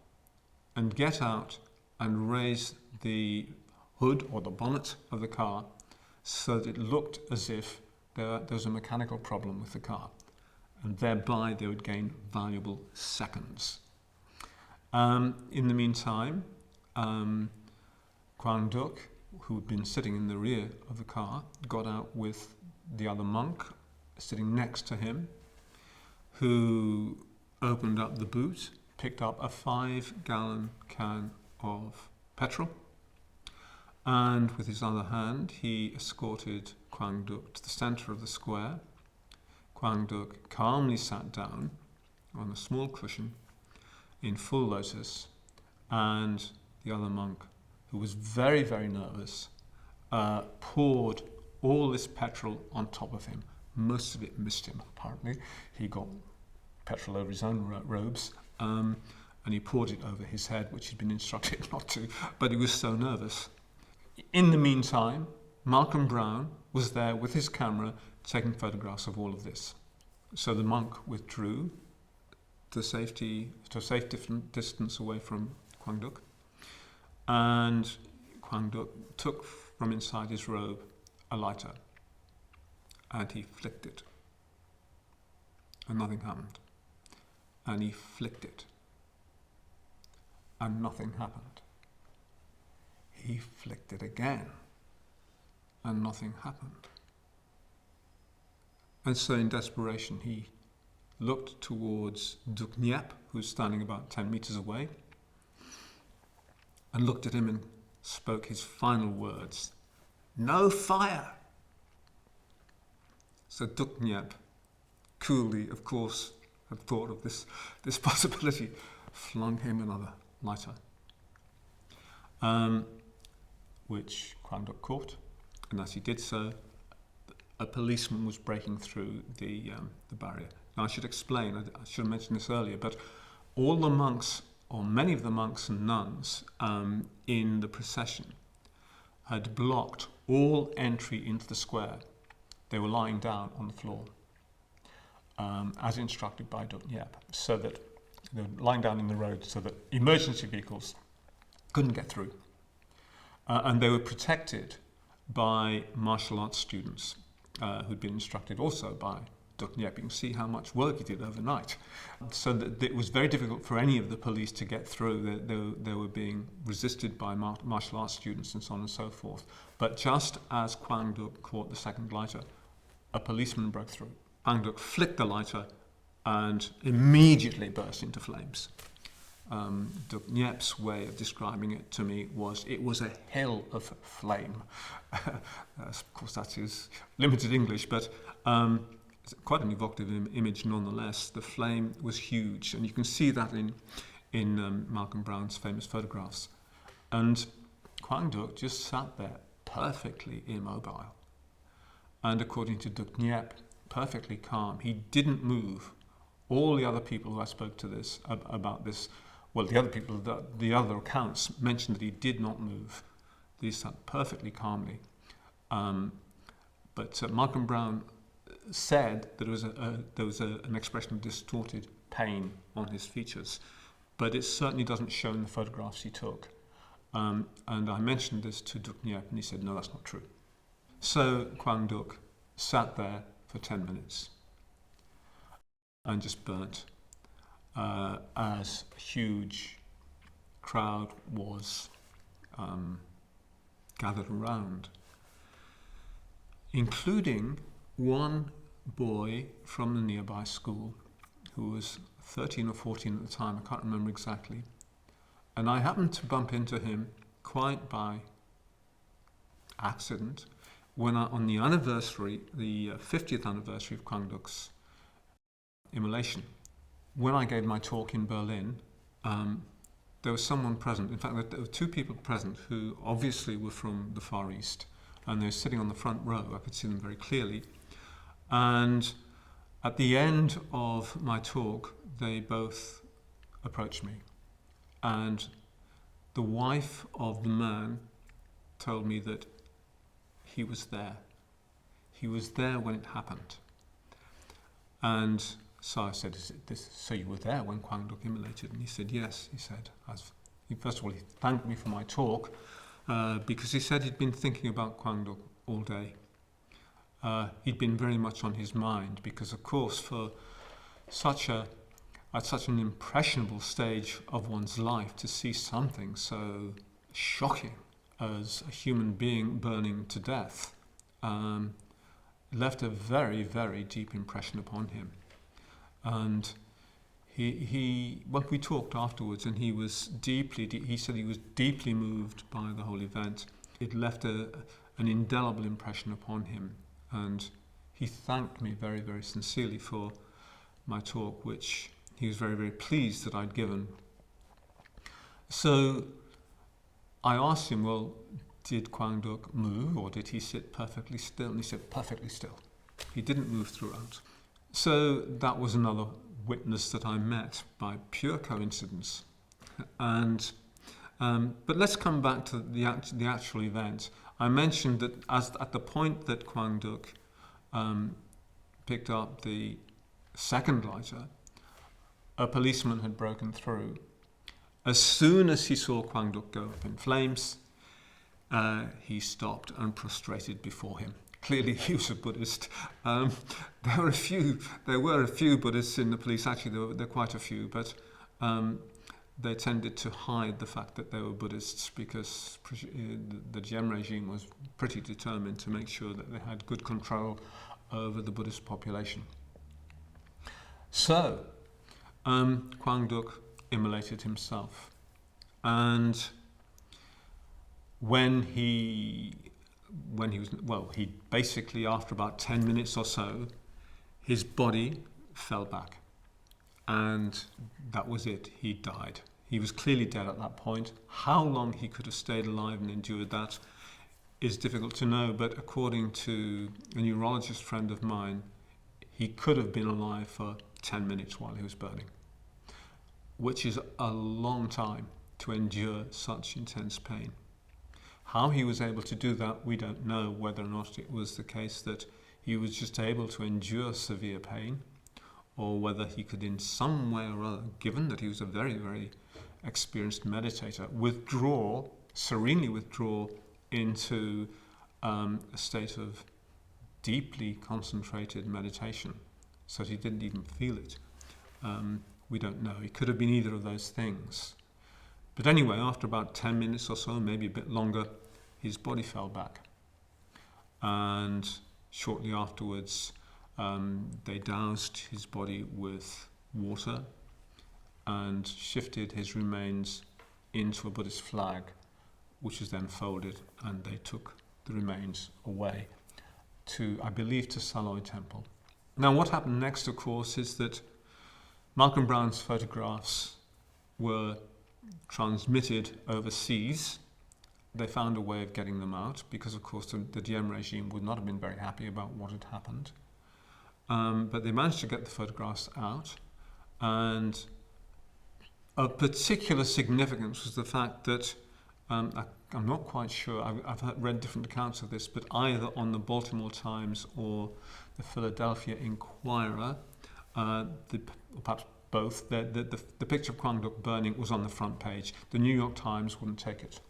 and get out and raise the hood or the bonnet of the car so that it looked as if there was a mechanical problem with the car. And thereby they would gain valuable seconds. In the meantime, Quang Duc, who had been sitting in the rear of the car, got out with the other monk sitting next to him, who opened up the boot picked up a 5-gallon can of petrol, and with his other hand he escorted Quang Duc to the centre of the square. Quang Duc calmly sat down on a small cushion in full lotus, and the other monk, who was very, very nervous, poured all this petrol on top of him. Most of it missed him, apparently. He got petrol over his own robes, and he poured it over his head, which he'd been instructed not to, but he was so nervous. In the meantime, Malcolm Brown was there with his camera taking photographs of all of this. So the monk withdrew to a safe distance away from Quang Duc, and Quang Duc took from inside his robe a lighter, and he flicked it, and nothing happened. And he flicked it, and nothing happened. He flicked it again, and nothing happened. And so in desperation he looked towards Duc Niep, who was standing about 10 meters away, and looked at him and spoke his final words, "No fire!" So Duc Niep, coolly, of course, had thought of this possibility, flung him another lighter, which Quang Duc caught, and as he did so, a policeman was breaking through the barrier. Now I should explain, I should have mentioned this earlier, but all the monks, or many of the monks and nuns in the procession, had blocked all entry into the square. They were lying down on the floor, as instructed by Duc Niep, so that they were lying down in the road so that emergency vehicles couldn't get through. And they were protected by martial arts students who'd been instructed also by Duc Niep. You can see how much work he did overnight. So that it was very difficult for any of the police to get through. They were being resisted by martial arts students and so on and so forth. But just as Quang Duc caught the second lighter, a policeman broke through. Quang Duc flicked the lighter and immediately burst into flames. Duc Niep's way of describing it to me was, it was a hell of flame. Of course, that's his limited English, but it's quite an evocative image nonetheless. The flame was huge, and you can see that in Malcolm Brown's famous photographs. And Quang Duc just sat there, perfectly immobile. And according to Duc Niep, perfectly calm. He didn't move. All the other people who I spoke to about this, well, the other people, the other accounts mentioned that he did not move. He sat perfectly calmly. But Malcolm Brown said that there was an expression of distorted pain on his features, but it certainly doesn't show in the photographs he took. And I mentioned this to Duc Niep, and he said, no, that's not true. So Quang Duc sat there for 10 minutes and just burnt as a huge crowd was gathered around, including one boy from the nearby school who was 13 or 14 at the time, I can't remember exactly. And I happened to bump into him quite by accident when on the anniversary, the 50th anniversary of Quang Duc's Immolation. When I gave my talk in Berlin, there was someone present. In fact, there were two people present who obviously were from the Far East, and they were sitting on the front row. I could see them very clearly. And at the end of my talk, they both approached me. And the wife of the man told me that he was there. He was there when it happened. And so I said, so you were there when Quang Duc immolated? And he said, yes. He said, first of all, he thanked me for my talk, because he said he'd been thinking about Quang Duc all day. He'd been very much on his mind, because of course for at such an impressionable stage of one's life, to see something so shocking as a human being burning to death left a very, very deep impression upon him. And Well, we talked afterwards, and he said he was deeply moved by the whole event. It left an indelible impression upon him, and he thanked me very, very sincerely for my talk, which he was very, very pleased that I'd given. So I asked him, well, did Quang Duc move, or did he sit perfectly still? And he said, perfectly still. He didn't move throughout. So that was another witness that I met by pure coincidence. And but let's come back to the actual event. I mentioned that at the point that Quang Duc picked up the second lighter, a policeman had broken through. As soon as he saw Quang Duc go up in flames, he stopped and prostrated before him. Clearly, he was a Buddhist. There were a few Buddhists in the police. Actually, there were quite a few, but they tended to hide the fact that they were Buddhists because the Diem regime was pretty determined to make sure that they had good control over the Buddhist population. So, Quang Duc immolated himself, and he basically, after about 10 minutes or so, his body fell back, and that was it. He died. He was clearly dead at that point. How long he could have stayed alive and endured that is difficult to know, but according to a neurologist friend of mine, he could have been alive for 10 minutes while he was burning, which is a long time to endure such intense pain. How he was able to do that, we don't know, whether or not it was the case that he was just able to endure severe pain, or whether he could in some way or other, given that he was a very, very experienced meditator, serenely withdraw into a state of deeply concentrated meditation, so that he didn't even feel it. We don't know. It could have been either of those things. But anyway, after about 10 minutes or so, maybe a bit longer, his body fell back. And shortly afterwards, they doused his body with water and shifted his remains into a Buddhist flag, which was then folded, and they took the remains away to, I believe, to Saloy Temple. Now, what happened next, of course, is that Malcolm Brown's photographs were transmitted overseas. They found a way of getting them out because, of course, the Diem regime would not have been very happy about what had happened. But they managed to get the photographs out, and of particular significance was the fact that I'm not quite sure, I've read different accounts of this, but either on the Baltimore Times or the Philadelphia Inquirer, perhaps both, the picture of Quang Duc burning was on the front page. The New York Times wouldn't take it.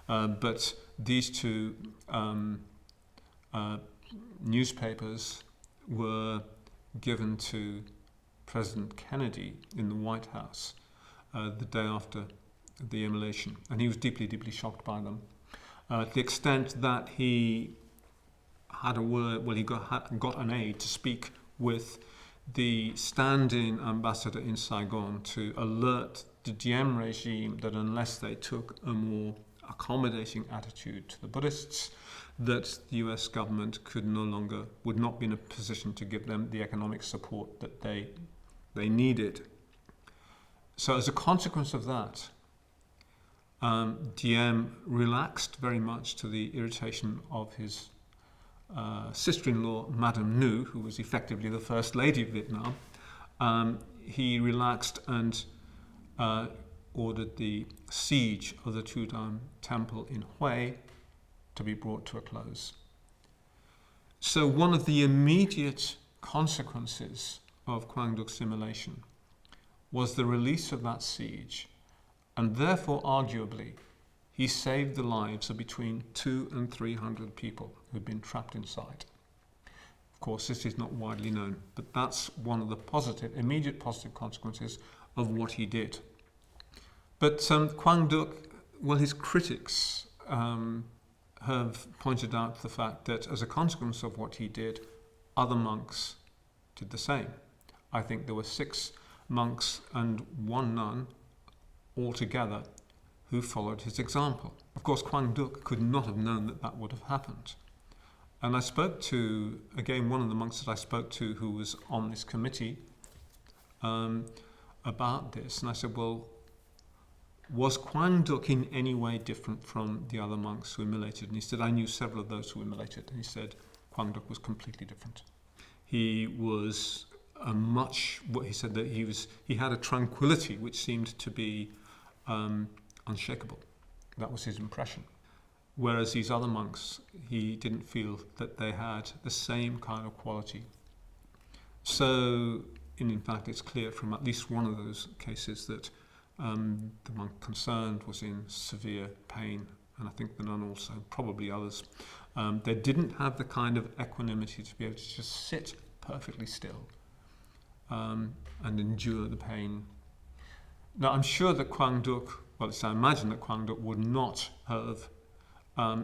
But these two newspapers were given to President Kennedy in the White House the day after the immolation, and he was deeply, deeply shocked by them. To the extent that he had a word, he got an aide to speak with the stand-in ambassador in Saigon to alert the Diem regime that unless they took a more accommodating attitude to the Buddhists, that the US government would not be in a position to give them the economic support that they needed. So as a consequence of that, Diem relaxed very much, to the irritation of his sister-in-law, Madame Nu, who was effectively the First Lady of Vietnam. He relaxed and ordered the siege of the Tu Dam Temple in Hué to be brought to a close. So one of the immediate consequences of Quang Duc's immolation was the release of that siege, and therefore, arguably, he saved the lives of between 200 and 300 people who had been trapped inside. Of course, this is not widely known, but that's one of the immediate positive consequences of what he did. But Quang Duc, his critics have pointed out the fact that as a consequence of what he did, other monks did the same. I think there were 6 monks and one nun altogether who followed his example. Of course, Quang Duc could not have known that that would have happened. And I spoke to, again, one of the monks that I spoke to who was on this committee about this. And I said, well, was Quang Duc in any way different from the other monks who immolated? And he said, I knew several of those who immolated. And he said, Quang Duc was completely different. He was he said that he had a tranquility which seemed to be unshakable. That was his impression. Whereas these other monks, he didn't feel that they had the same kind of quality. So, in fact, it's clear from at least one of those cases that the monk concerned was in severe pain, and I think the nun also, probably others. They didn't have the kind of equanimity to be able to just sit perfectly still and endure the pain. Now, I'm sure that Quang Duc, I imagine that Quang Duc would not have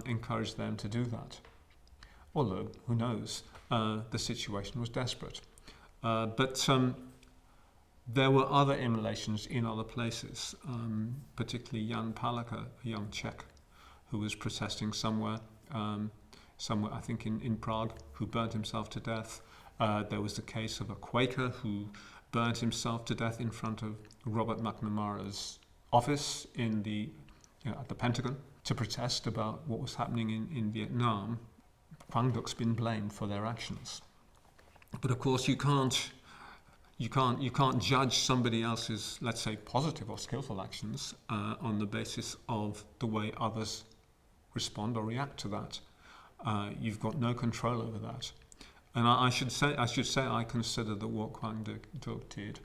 encouraged them to do that. Although, who knows, the situation was desperate. But there were other immolations in other places, particularly Jan Palaka, a young Czech, who was protesting somewhere I think in Prague, who burnt himself to death. There was the case of a Quaker who burnt himself to death in front of Robert McNamara's office at the Pentagon to protest about what was happening in Vietnam. Quang Duc's been blamed for their actions. But of course you can't judge somebody else's, let's say, positive or skillful actions on the basis of the way others respond or react to that. You've got no control over that. And I should say I consider that what Quang Duc did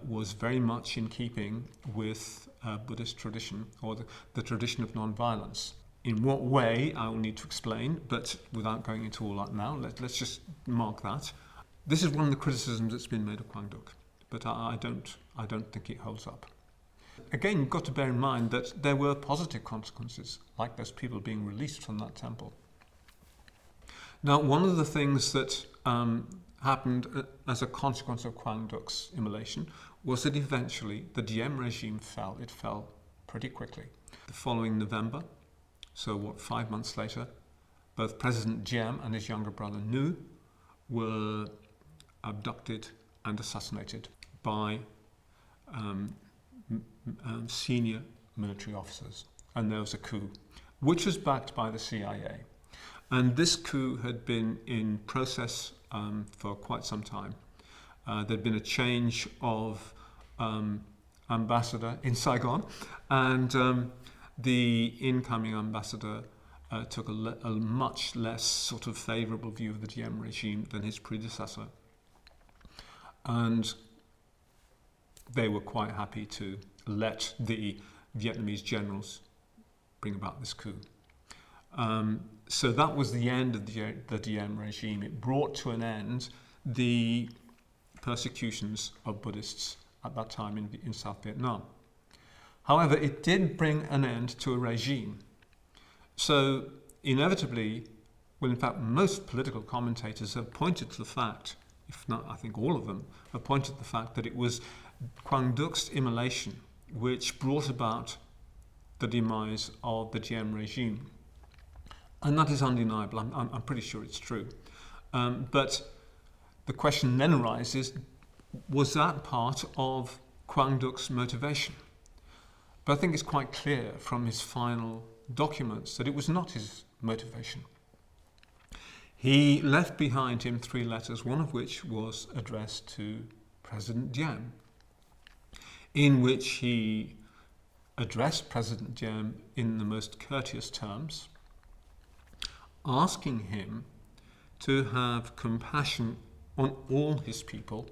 was very much in keeping with Buddhist tradition, or the tradition of non-violence. In what way, I will need to explain, but without going into all that now, let's just mark that. This is one of the criticisms that's been made of Quang Duc, but I don't think it holds up. Again, you've got to bear in mind that there were positive consequences, like those people being released from that temple. Now, one of the things that happened as a consequence of Quang Duc's immolation was that eventually the Diem regime fell. It fell pretty quickly. The following November, so 5 months later, both President Diem and his younger brother Nu were abducted and assassinated by senior military officers. And there was a coup, which was backed by the CIA. And this coup had been in process for quite some time. There'd been a change of ambassador in Saigon, and the incoming ambassador took a much less sort of favourable view of the Diem regime than his predecessor. And they were quite happy to let the Vietnamese generals bring about this coup. So that was the end of the Diem regime. It brought to an end the persecutions of Buddhists at that time in South Vietnam. However, it did bring an end to a regime. So inevitably, well, in fact, most political commentators have pointed to the fact, if not, I think all of them, have pointed to the fact that it was Quang Duc's immolation which brought about the demise of the Diem regime. And that is undeniable. I'm pretty sure it's true. But the question then arises, was that part of Quang Duc's motivation? But I think it's quite clear from his final documents that it was not his motivation. He left behind him 3 letters, one of which was addressed to President Diem, in which he addressed President Diem in the most courteous terms, asking him to have compassion on all his people,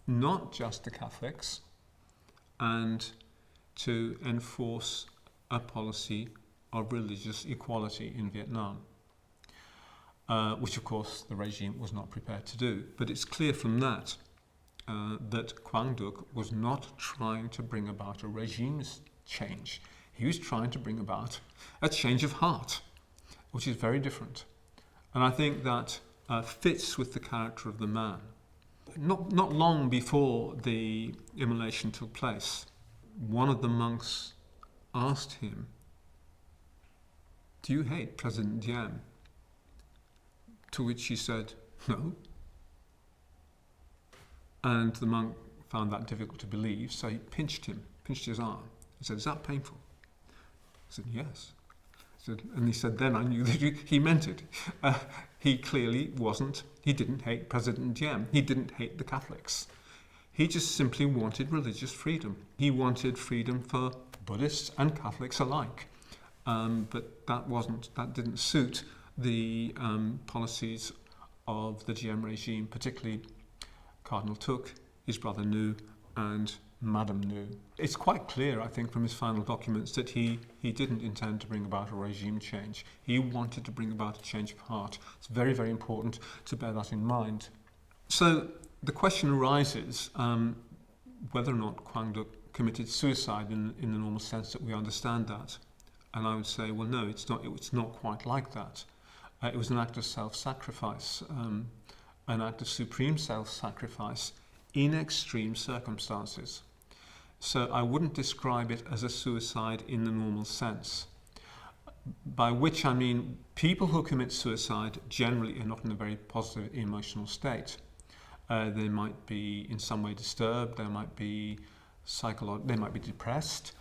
not just the Catholics, and to enforce a policy of religious equality in Vietnam, which of course the regime was not prepared to do. But it's clear from that that Quang Duc was not trying to bring about a regime change. He was trying to bring about a change of heart, which is very different. And I think that fits with the character of the man. Not long before the immolation took place, one of the monks asked him, "Do you hate President Diem?" To which he said, "No." And the monk found that difficult to believe, so he pinched his arm. He said, "Is that painful?" He said, "Yes." And he said, "Then I knew that he meant it." He clearly he didn't hate President Diem. He didn't hate the Catholics. He just simply wanted religious freedom. He wanted freedom for Buddhists and Catholics alike. But that didn't suit the policies of the Diem regime, particularly Cardinal Thich, his brother Nu, and Madame Nu. It's quite clear, I think, from his final documents that he didn't intend to bring about a regime change. He wanted to bring about a change of heart. It's very, very important to bear that in mind. So the question arises whether or not Quang Duc committed suicide in the normal sense that we understand that. And I would say, well, no, it's not quite like that. It was an act of self-sacrifice, an act of supreme self-sacrifice in extreme circumstances. So I wouldn't describe it as a suicide in the normal sense. By which I mean people who commit suicide generally are not in a very positive emotional state. They might be in some way disturbed, they might be they might be depressed,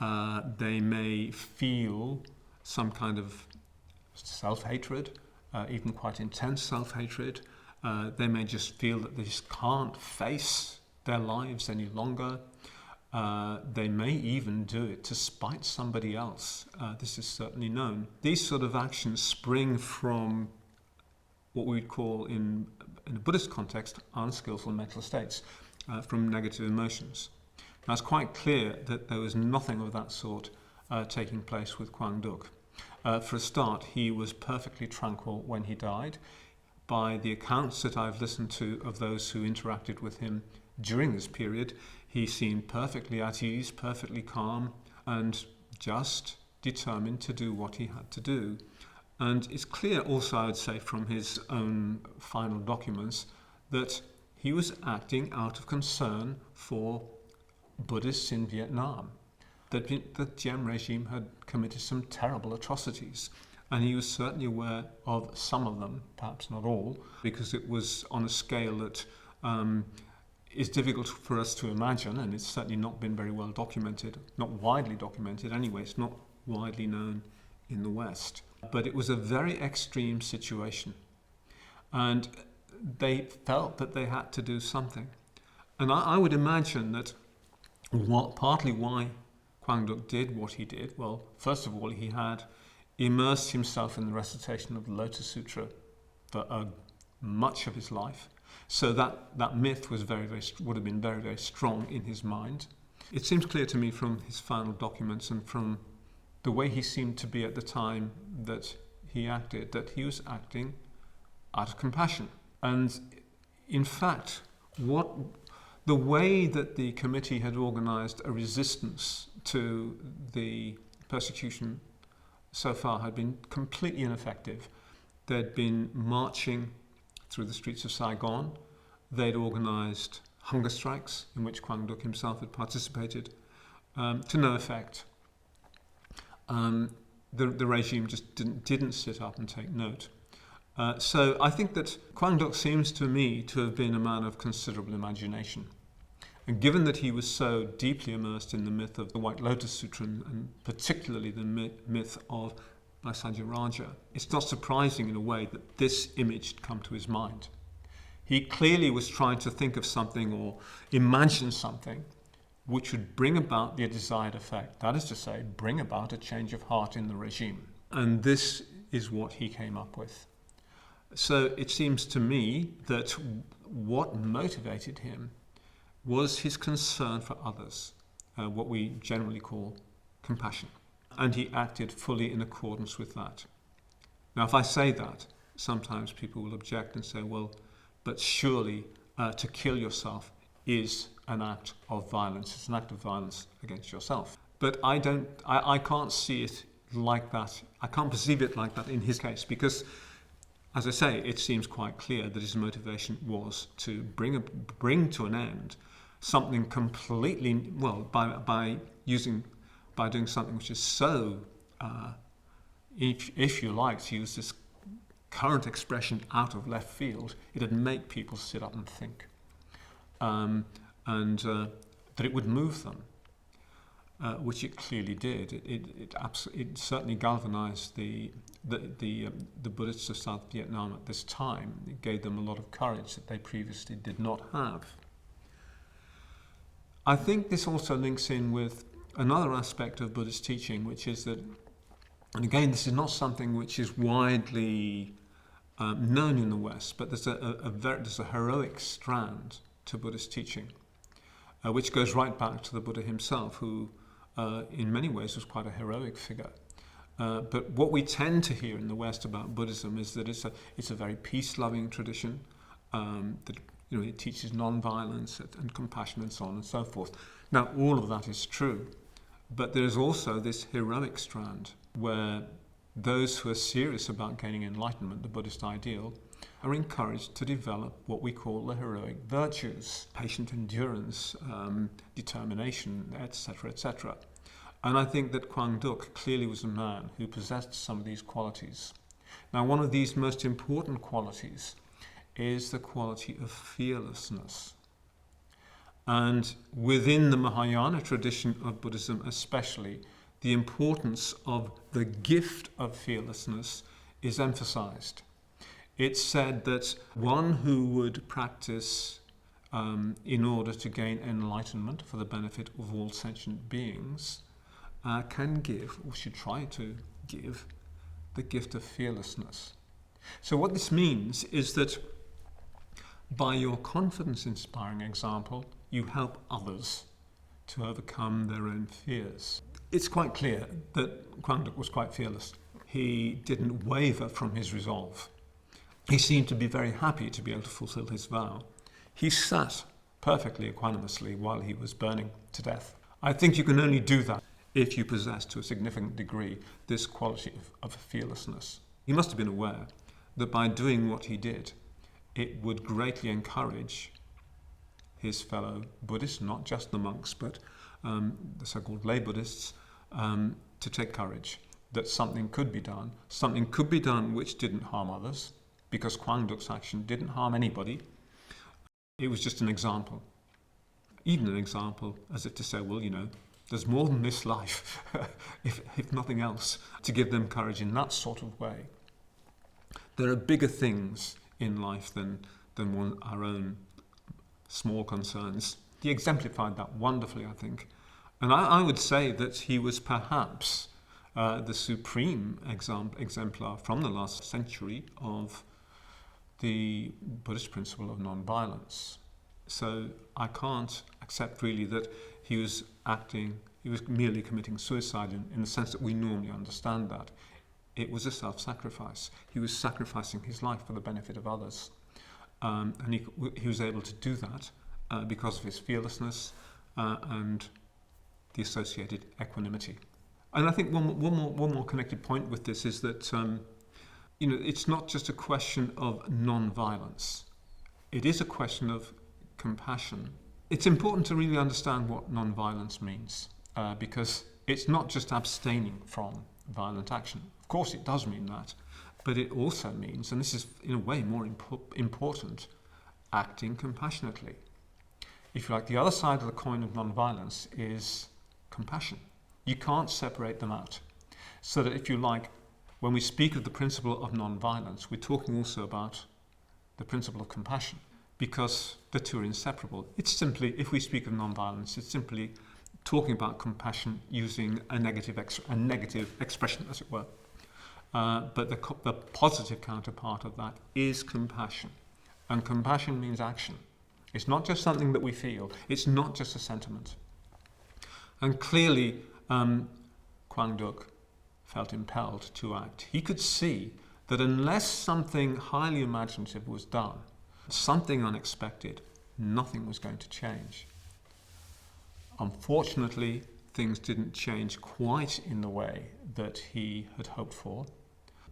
they may feel some kind of self-hatred, even quite intense self-hatred. They may just feel that they just can't face their lives any longer. They may even do it to spite somebody else. This is certainly known. These sort of actions spring from what we'd call in a Buddhist context unskillful mental states, from negative emotions. Now it's quite clear that there was nothing of that sort taking place with Quang Duc. For a start, he was perfectly tranquil when he died. By the accounts that I've listened to of those who interacted with him during this period, he seemed perfectly at ease, perfectly calm, and just determined to do what he had to do. And it's clear also, I would say, from his own final documents, that he was acting out of concern for Buddhists in Vietnam. That the Diem regime had committed some terrible atrocities. And he was certainly aware of some of them, perhaps not all, because it was on a scale that is difficult for us to imagine, and it's certainly not been very well documented, not widely documented anyway. It's not widely known in the West. But it was a very extreme situation. And they felt that they had to do something. And I would imagine that partly why Quang Duc did what he did, well, first of all, he had immersed himself in the recitation of the Lotus Sutra for much of his life. So that myth was would have been very, very strong in his mind. It seems clear to me from his final documents and from the way he seemed to be at the time that he acted, that he was acting out of compassion. And in fact, the way that the committee had organized a resistance to the persecution so far had been completely ineffective. They'd been marching through the streets of Saigon. They'd organised hunger strikes in which Quang Duc himself had participated, to no effect. The regime just didn't sit up and take note. So I think that Quang Duc seems to me to have been a man of considerable imagination. And given that he was so deeply immersed in the myth of the White Lotus Sutra, and particularly the myth of Vaisajaraja, it's not surprising in a way that this image had come to his mind. He clearly was trying to think of something or imagine something which would bring about the desired effect. That is to say, bring about a change of heart in the regime. And this is what he came up with. So it seems to me that what motivated him was his concern for others, what we generally call compassion. And he acted fully in accordance with that. Now, if I say that, sometimes people will object and say, well, but surely to kill yourself is an act of violence. It's an act of violence against yourself. But I can't see it like that. I can't perceive it like that in his case, because as I say, it seems quite clear that his motivation was to bring to an end something completely, well, by doing something which is so, if you like, to use this current expression, out of left field, it'd make people sit up and think, and that it would move them, which it clearly did. It certainly galvanized the Buddhists of South Vietnam at this time. It gave them a lot of courage that they previously did not have. I think this also links in with another aspect of Buddhist teaching, which is that, and again, this is not something which is widely known in the West, but there's a heroic strand to Buddhist teaching, which goes right back to the Buddha himself, who in many ways was quite a heroic figure. But what we tend to hear in the West about Buddhism is that it's a very peace-loving tradition, that it teaches non-violence and compassion and so on and so forth. Now, all of that is true, but there's also this heroic strand where those who are serious about gaining enlightenment, the Buddhist ideal, are encouraged to develop what we call the heroic virtues: patient endurance, determination, etc., etc. And I think that Quang Duc clearly was a man who possessed some of these qualities. Now, one of these most important qualities is the quality of fearlessness. And within the Mahayana tradition of Buddhism especially, the importance of the gift of fearlessness is emphasized. It's said that one who would practice in order to gain enlightenment for the benefit of all sentient beings can give, or should try to give, the gift of fearlessness. So what this means is that by your confidence-inspiring example, you help others to overcome their own fears. It's quite clear that Quang Duc was quite fearless. He didn't waver from his resolve. He seemed to be very happy to be able to fulfill his vow. He sat perfectly equanimously while he was burning to death. I think you can only do that if you possess to a significant degree this quality of fearlessness. He must have been aware that by doing what he did, it would greatly encourage his fellow Buddhists, not just the monks, but the so-called lay Buddhists, to take courage, that something could be done which didn't harm others, because Quang Duc's action didn't harm anybody. It was just an example. Even an example as if to say, well, there's more than this life, if nothing else, to give them courage in that sort of way. There are bigger things in life than our own small concerns. He exemplified that wonderfully, I think. And I would say that he was perhaps the supreme exemplar from the last century of the Buddhist principle of non-violence. So I can't accept really that he was merely committing suicide in the sense that we normally understand that. It was a self-sacrifice. He was sacrificing his life for the benefit of others. And he was able to do that because of his fearlessness and the associated equanimity. And I think one more connected point with this is that it's not just a question of non-violence. It is a question of compassion. It's important to really understand what non-violence means, because it's not just abstaining from violent action. Of course it does mean that, but it also means, and this is in a way more important, acting compassionately. If you like, the other side of the coin of non-violence is compassion. You can't separate them out. So that if you like, when we speak of the principle of non-violence, we're talking also about the principle of compassion, because the two are inseparable. It's simply, if we speak of non-violence, it's simply talking about compassion using a negative expression, as it were. But the positive counterpart of that is compassion. And compassion means action. It's not just something that we feel. It's not just a sentiment. And clearly, Quang Duc felt impelled to act. He could see that unless something highly imaginative was done, something unexpected, nothing was going to change. Unfortunately, things didn't change quite in the way that he had hoped for,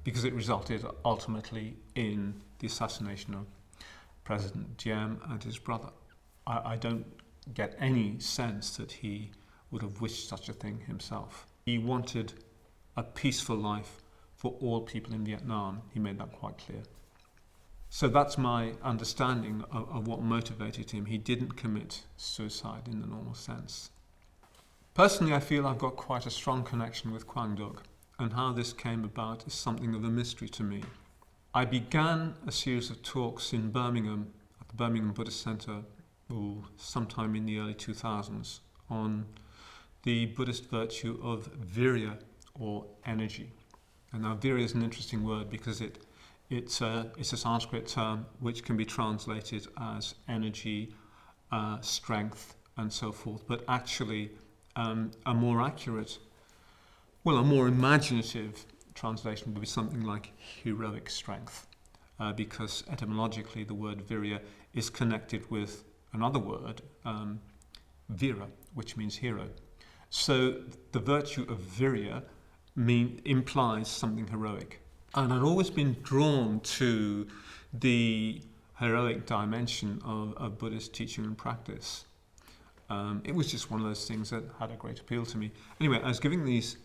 because it resulted ultimately in the assassination of President Diem and his brother. I don't get any sense that he would have wished such a thing himself. He wanted a peaceful life for all people in Vietnam. He made that quite clear. So that's my understanding of what motivated him. He didn't commit suicide in the normal sense. Personally, I feel I've got quite a strong connection with Quang Duc, and how this came about is something of a mystery to me. I began a series of talks in Birmingham, at the Birmingham Buddhist Centre, sometime in the early 2000s, on the Buddhist virtue of virya, or energy. And now virya is an interesting word because it's a Sanskrit term which can be translated as energy, strength, and so forth. But actually, a more accurate, a more imaginative translation would be something like heroic strength, because etymologically the word virya is connected with another word, vira, which means hero. So the virtue of virya implies something heroic. And I'd always been drawn to the heroic dimension of Buddhist teaching and practice. It was just one of those things that had a great appeal to me. Anyway, I was giving these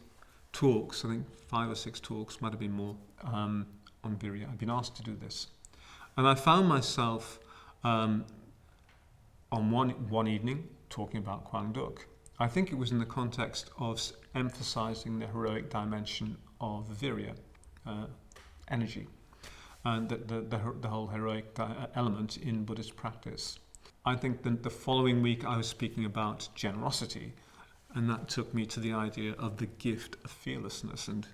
talks, I think 5 or 6 talks, might have been more, on virya. I'd been asked to do this. And I found myself on one evening talking about Quang Duc. I think it was in the context of emphasizing the heroic dimension of virya, energy, and the whole heroic element in Buddhist practice. I think that the following week I was speaking about generosity, and that took me to the idea of the gift of fearlessness, and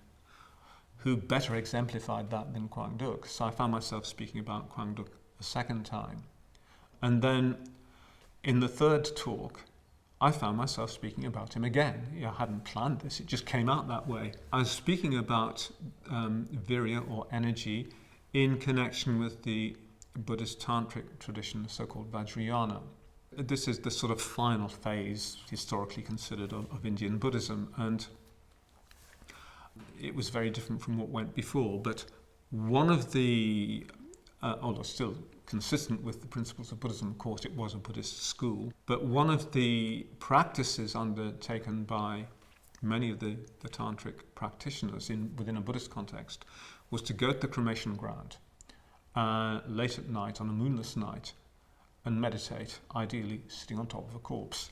who better exemplified that than Quang Duc? So I found myself speaking about Quang Duc a second time. And then in the third talk, I found myself speaking about him again. I hadn't planned this, it just came out that way. I was speaking about virya, or energy, in connection with the Buddhist tantric tradition, the so-called Vajrayana. This is the sort of final phase, historically considered, of Indian Buddhism, and it was very different from what went before, but one of the, although still consistent with the principles of Buddhism, of course it was a Buddhist school, but one of the practices undertaken by many of the tantric practitioners within a Buddhist context was to go to the cremation ground late at night, on a moonless night, and meditate, ideally sitting on top of a corpse.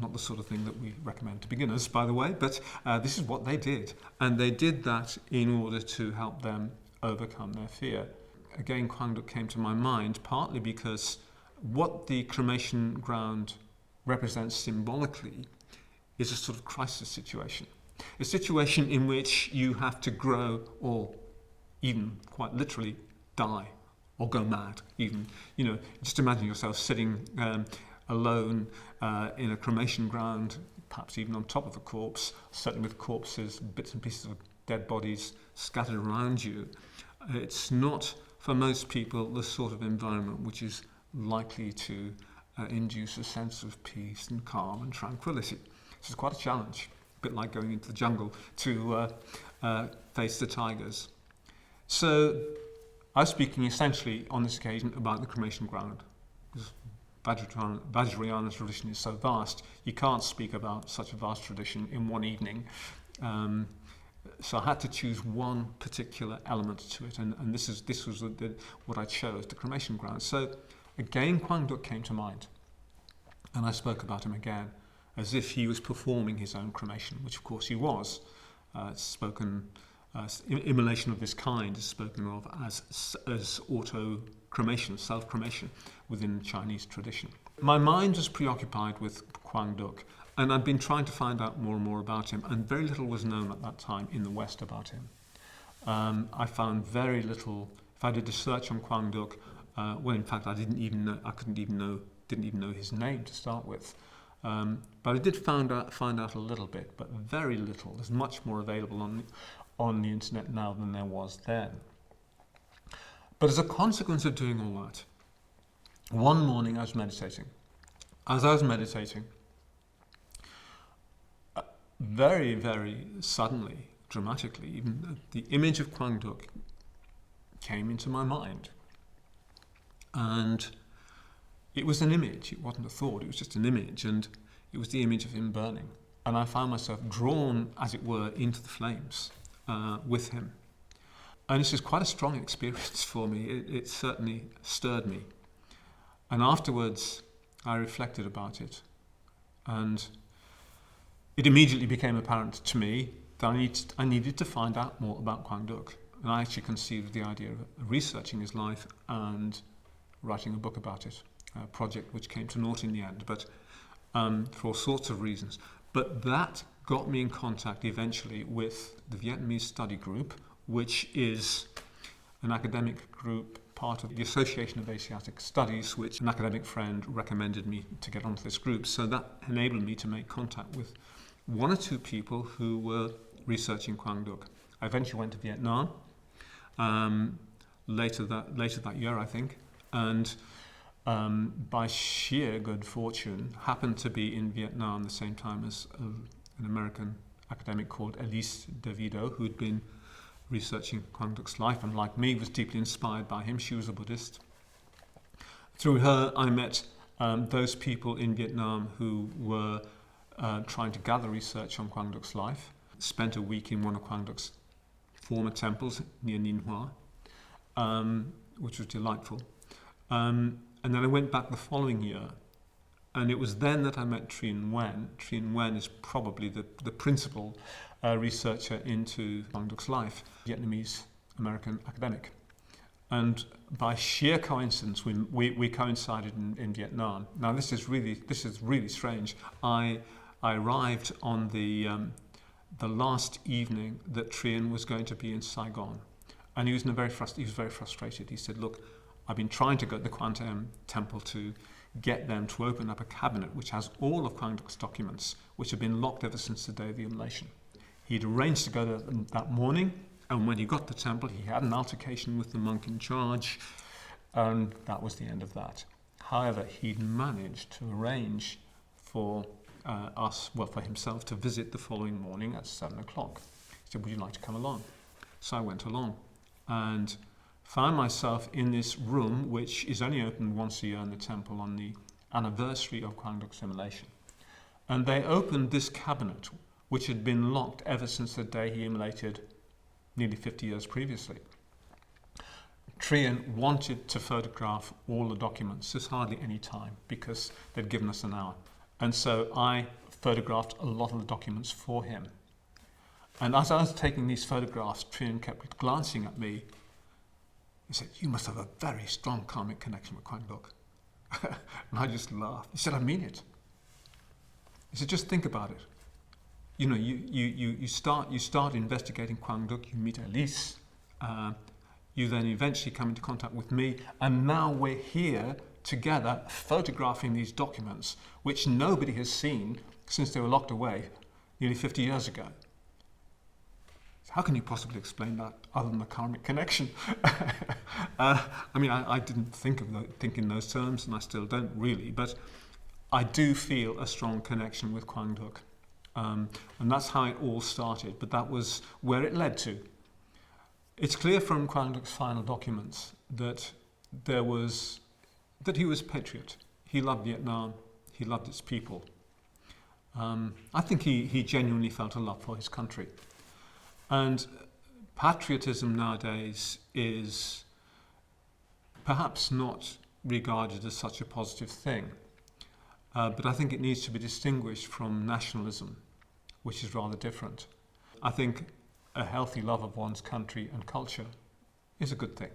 Not the sort of thing that we recommend to beginners, by the way, but this is what they did. And they did that in order to help them overcome their fear. Again, Quang Duc came to my mind, partly because what the cremation ground represents symbolically is a sort of crisis situation. A situation in which you have to grow, or even quite literally die, or go mad even. Just imagine yourself sitting alone in a cremation ground, perhaps even on top of a corpse, certainly with corpses, bits and pieces of dead bodies scattered around you. It's not, for most people, the sort of environment which is likely to induce a sense of peace and calm and tranquility. This is quite a challenge, a bit like going into the jungle to face the tigers. So I was speaking essentially on this occasion about the cremation ground. Vajrayana tradition is so vast, you can't speak about such a vast tradition in one evening. So I had to choose one particular element to it, and this was what I chose, the cremation ground. So again, Quang Duc came to mind, and I spoke about him again, as if he was performing his own cremation, which of course he was. Immolation of this kind is spoken of as auto-cremation, self-cremation within the Chinese tradition. My mind was preoccupied with Quang Duc, and I'd been trying to find out more and more about him, and very little was known at that time in the West about him. I found very little. If I did a search on Quang Duc, in fact, I didn't even know his name to start with. But I did find out a little bit, but very little. There's much more available on the internet now than there was then. But as a consequence of doing all that, one morning I was meditating. As I was meditating, very, very suddenly, dramatically, even the image of Quang Duc came into my mind. And it was an image, it wasn't a thought, it was just an image, and it was the image of him burning. And I found myself drawn, as it were, into the flames with him. And this was quite a strong experience for me. It certainly stirred me. And afterwards, I reflected about it. And it immediately became apparent to me that I needed to find out more about Quang Duc. And I actually conceived the idea of researching his life and writing a book about it, a project which came to naught in the end, but for all sorts of reasons. But that got me in contact eventually with the Vietnamese study group, which is an academic group, part of the Association of Asiatic Studies, which an academic friend recommended me to get onto this group. So that enabled me to make contact with one or two people who were researching Quang Duc. I eventually went to Vietnam later that year, I think, and by sheer good fortune, happened to be in Vietnam the same time as an American academic called Elise DeVito, who'd been researching Quang Duc's life and, like me, was deeply inspired by him. She was a Buddhist. Through her, I met those people in Vietnam who were trying to gather research on Quang Duc's life. Spent a week in one of Quang Duc's former temples near Ninh Hoa, which was delightful. And then I went back the following year, and it was then that I met Trinh Nguyen. Trinh Nguyen is probably the principal researcher into Quang Duc's life, Vietnamese American academic. And by sheer coincidence, we coincided in Vietnam. Now this is really strange. I arrived on the last evening that Trinh was going to be in Saigon, and he was very frustrated. He said, "Look, I've been trying to go to the Quan temple to get them to open up a cabinet which has all of Quang Duc's documents, which have been locked ever since the day of the Immolation." He'd arranged to go there that morning, and when he got to the temple, he had an altercation with the monk in charge, and that was the end of that. However, he'd managed to arrange for for himself to visit the following morning at 7 o'clock. He said, "Would you like to come along?" So I went along, and found myself in this room, which is only opened once a year in the temple on the anniversary of Quang Duc's immolation. And they opened this cabinet, which had been locked ever since the day he immolated nearly 50 years previously. Trinh wanted to photograph all the documents. There's hardly any time because they'd given us an hour. And so I photographed a lot of the documents for him. And as I was taking these photographs, Trinh kept glancing at me. He said, "You must have a very strong karmic connection with Quang Duc." And I just laughed. He said, "I mean it." He said, "Just think about it. You know, you start investigating Quang Duc, you meet Elise, you then eventually come into contact with me, and now we're here together photographing these documents, which nobody has seen since they were locked away nearly 50 years ago. How can you possibly explain that other than the karmic connection?" I didn't think in those terms, and I still don't really, but I do feel a strong connection with Quang Duc. And that's how it all started, but that was where it led to. It's clear from Quang Duc's final documents that he was a patriot. He loved Vietnam, he loved its people. I think he genuinely felt a love for his country. And patriotism nowadays is perhaps not regarded as such a positive thing, but I think it needs to be distinguished from nationalism, which is rather different. I think a healthy love of one's country and culture is a good thing.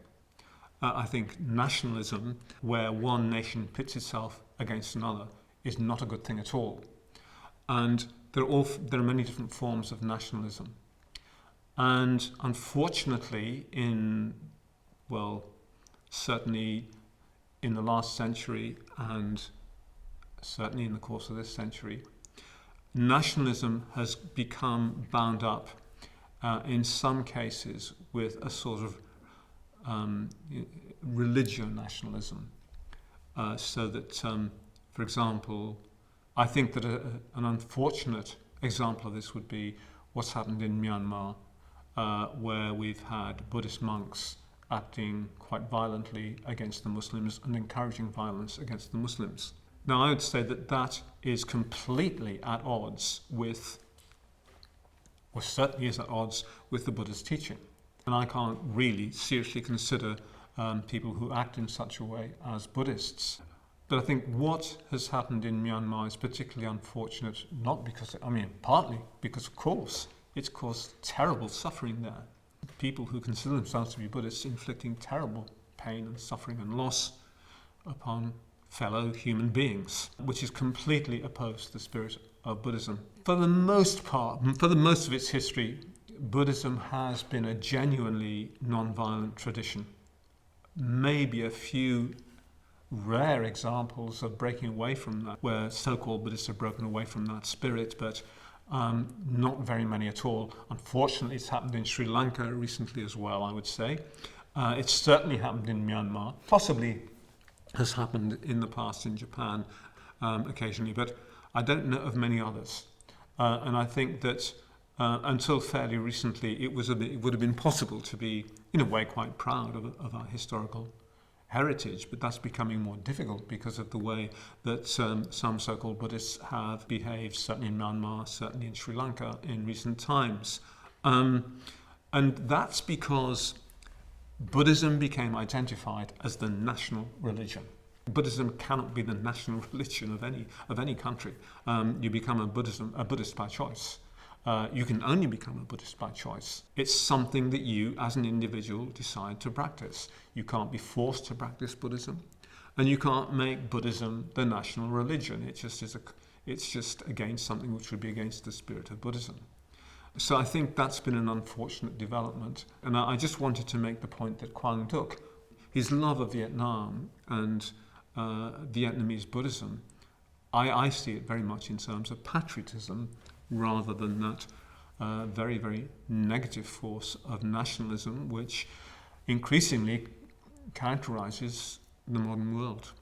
I think nationalism, where one nation pits itself against another, is not a good thing at all. And there are many different forms of nationalism. And unfortunately, certainly in the last century and certainly in the course of this century, nationalism has become bound up in some cases with a sort of Religio-Nationalism. So that, for example, I think that an unfortunate example of this would be what's happened in Myanmar, where we've had Buddhist monks acting quite violently against the Muslims and encouraging violence against the Muslims. Now, I would say that that is completely at odds with, or certainly is at odds with, the Buddha's teaching. And I can't really seriously consider people who act in such a way as Buddhists. But I think what has happened in Myanmar is particularly unfortunate, not because, partly because, of course, it's caused terrible suffering there. People who consider themselves to be Buddhists inflicting terrible pain and suffering and loss upon fellow human beings, which is completely opposed to the spirit of Buddhism. For the most part, for the most of its history, Buddhism has been a genuinely non-violent tradition. Maybe a few rare examples of breaking away from that, where so-called Buddhists have broken away from that spirit, but not very many at all. Unfortunately, it's happened in Sri Lanka recently as well, I would say. It's certainly happened in Myanmar, possibly has happened in the past in Japan occasionally, but I don't know of many others. And I think that until fairly recently, it would have been possible to be, in a way, quite proud of our historical heritage, but that's becoming more difficult because of the way that some so-called Buddhists have behaved, certainly in Myanmar, certainly in Sri Lanka in recent times. And that's because Buddhism became identified as the national religion. Buddhism cannot be the national religion of any country. You become a Buddhist by choice. You can only become a Buddhist by choice. It's something that you, as an individual, decide to practice. You can't be forced to practice Buddhism, and you can't make Buddhism the national religion. It's just against something which would be against the spirit of Buddhism. So I think that's been an unfortunate development. And I just wanted to make the point that Quang Duc, his love of Vietnam and Vietnamese Buddhism, I see it very much in terms of patriotism, rather than that very, very negative force of nationalism, which increasingly characterizes the modern world.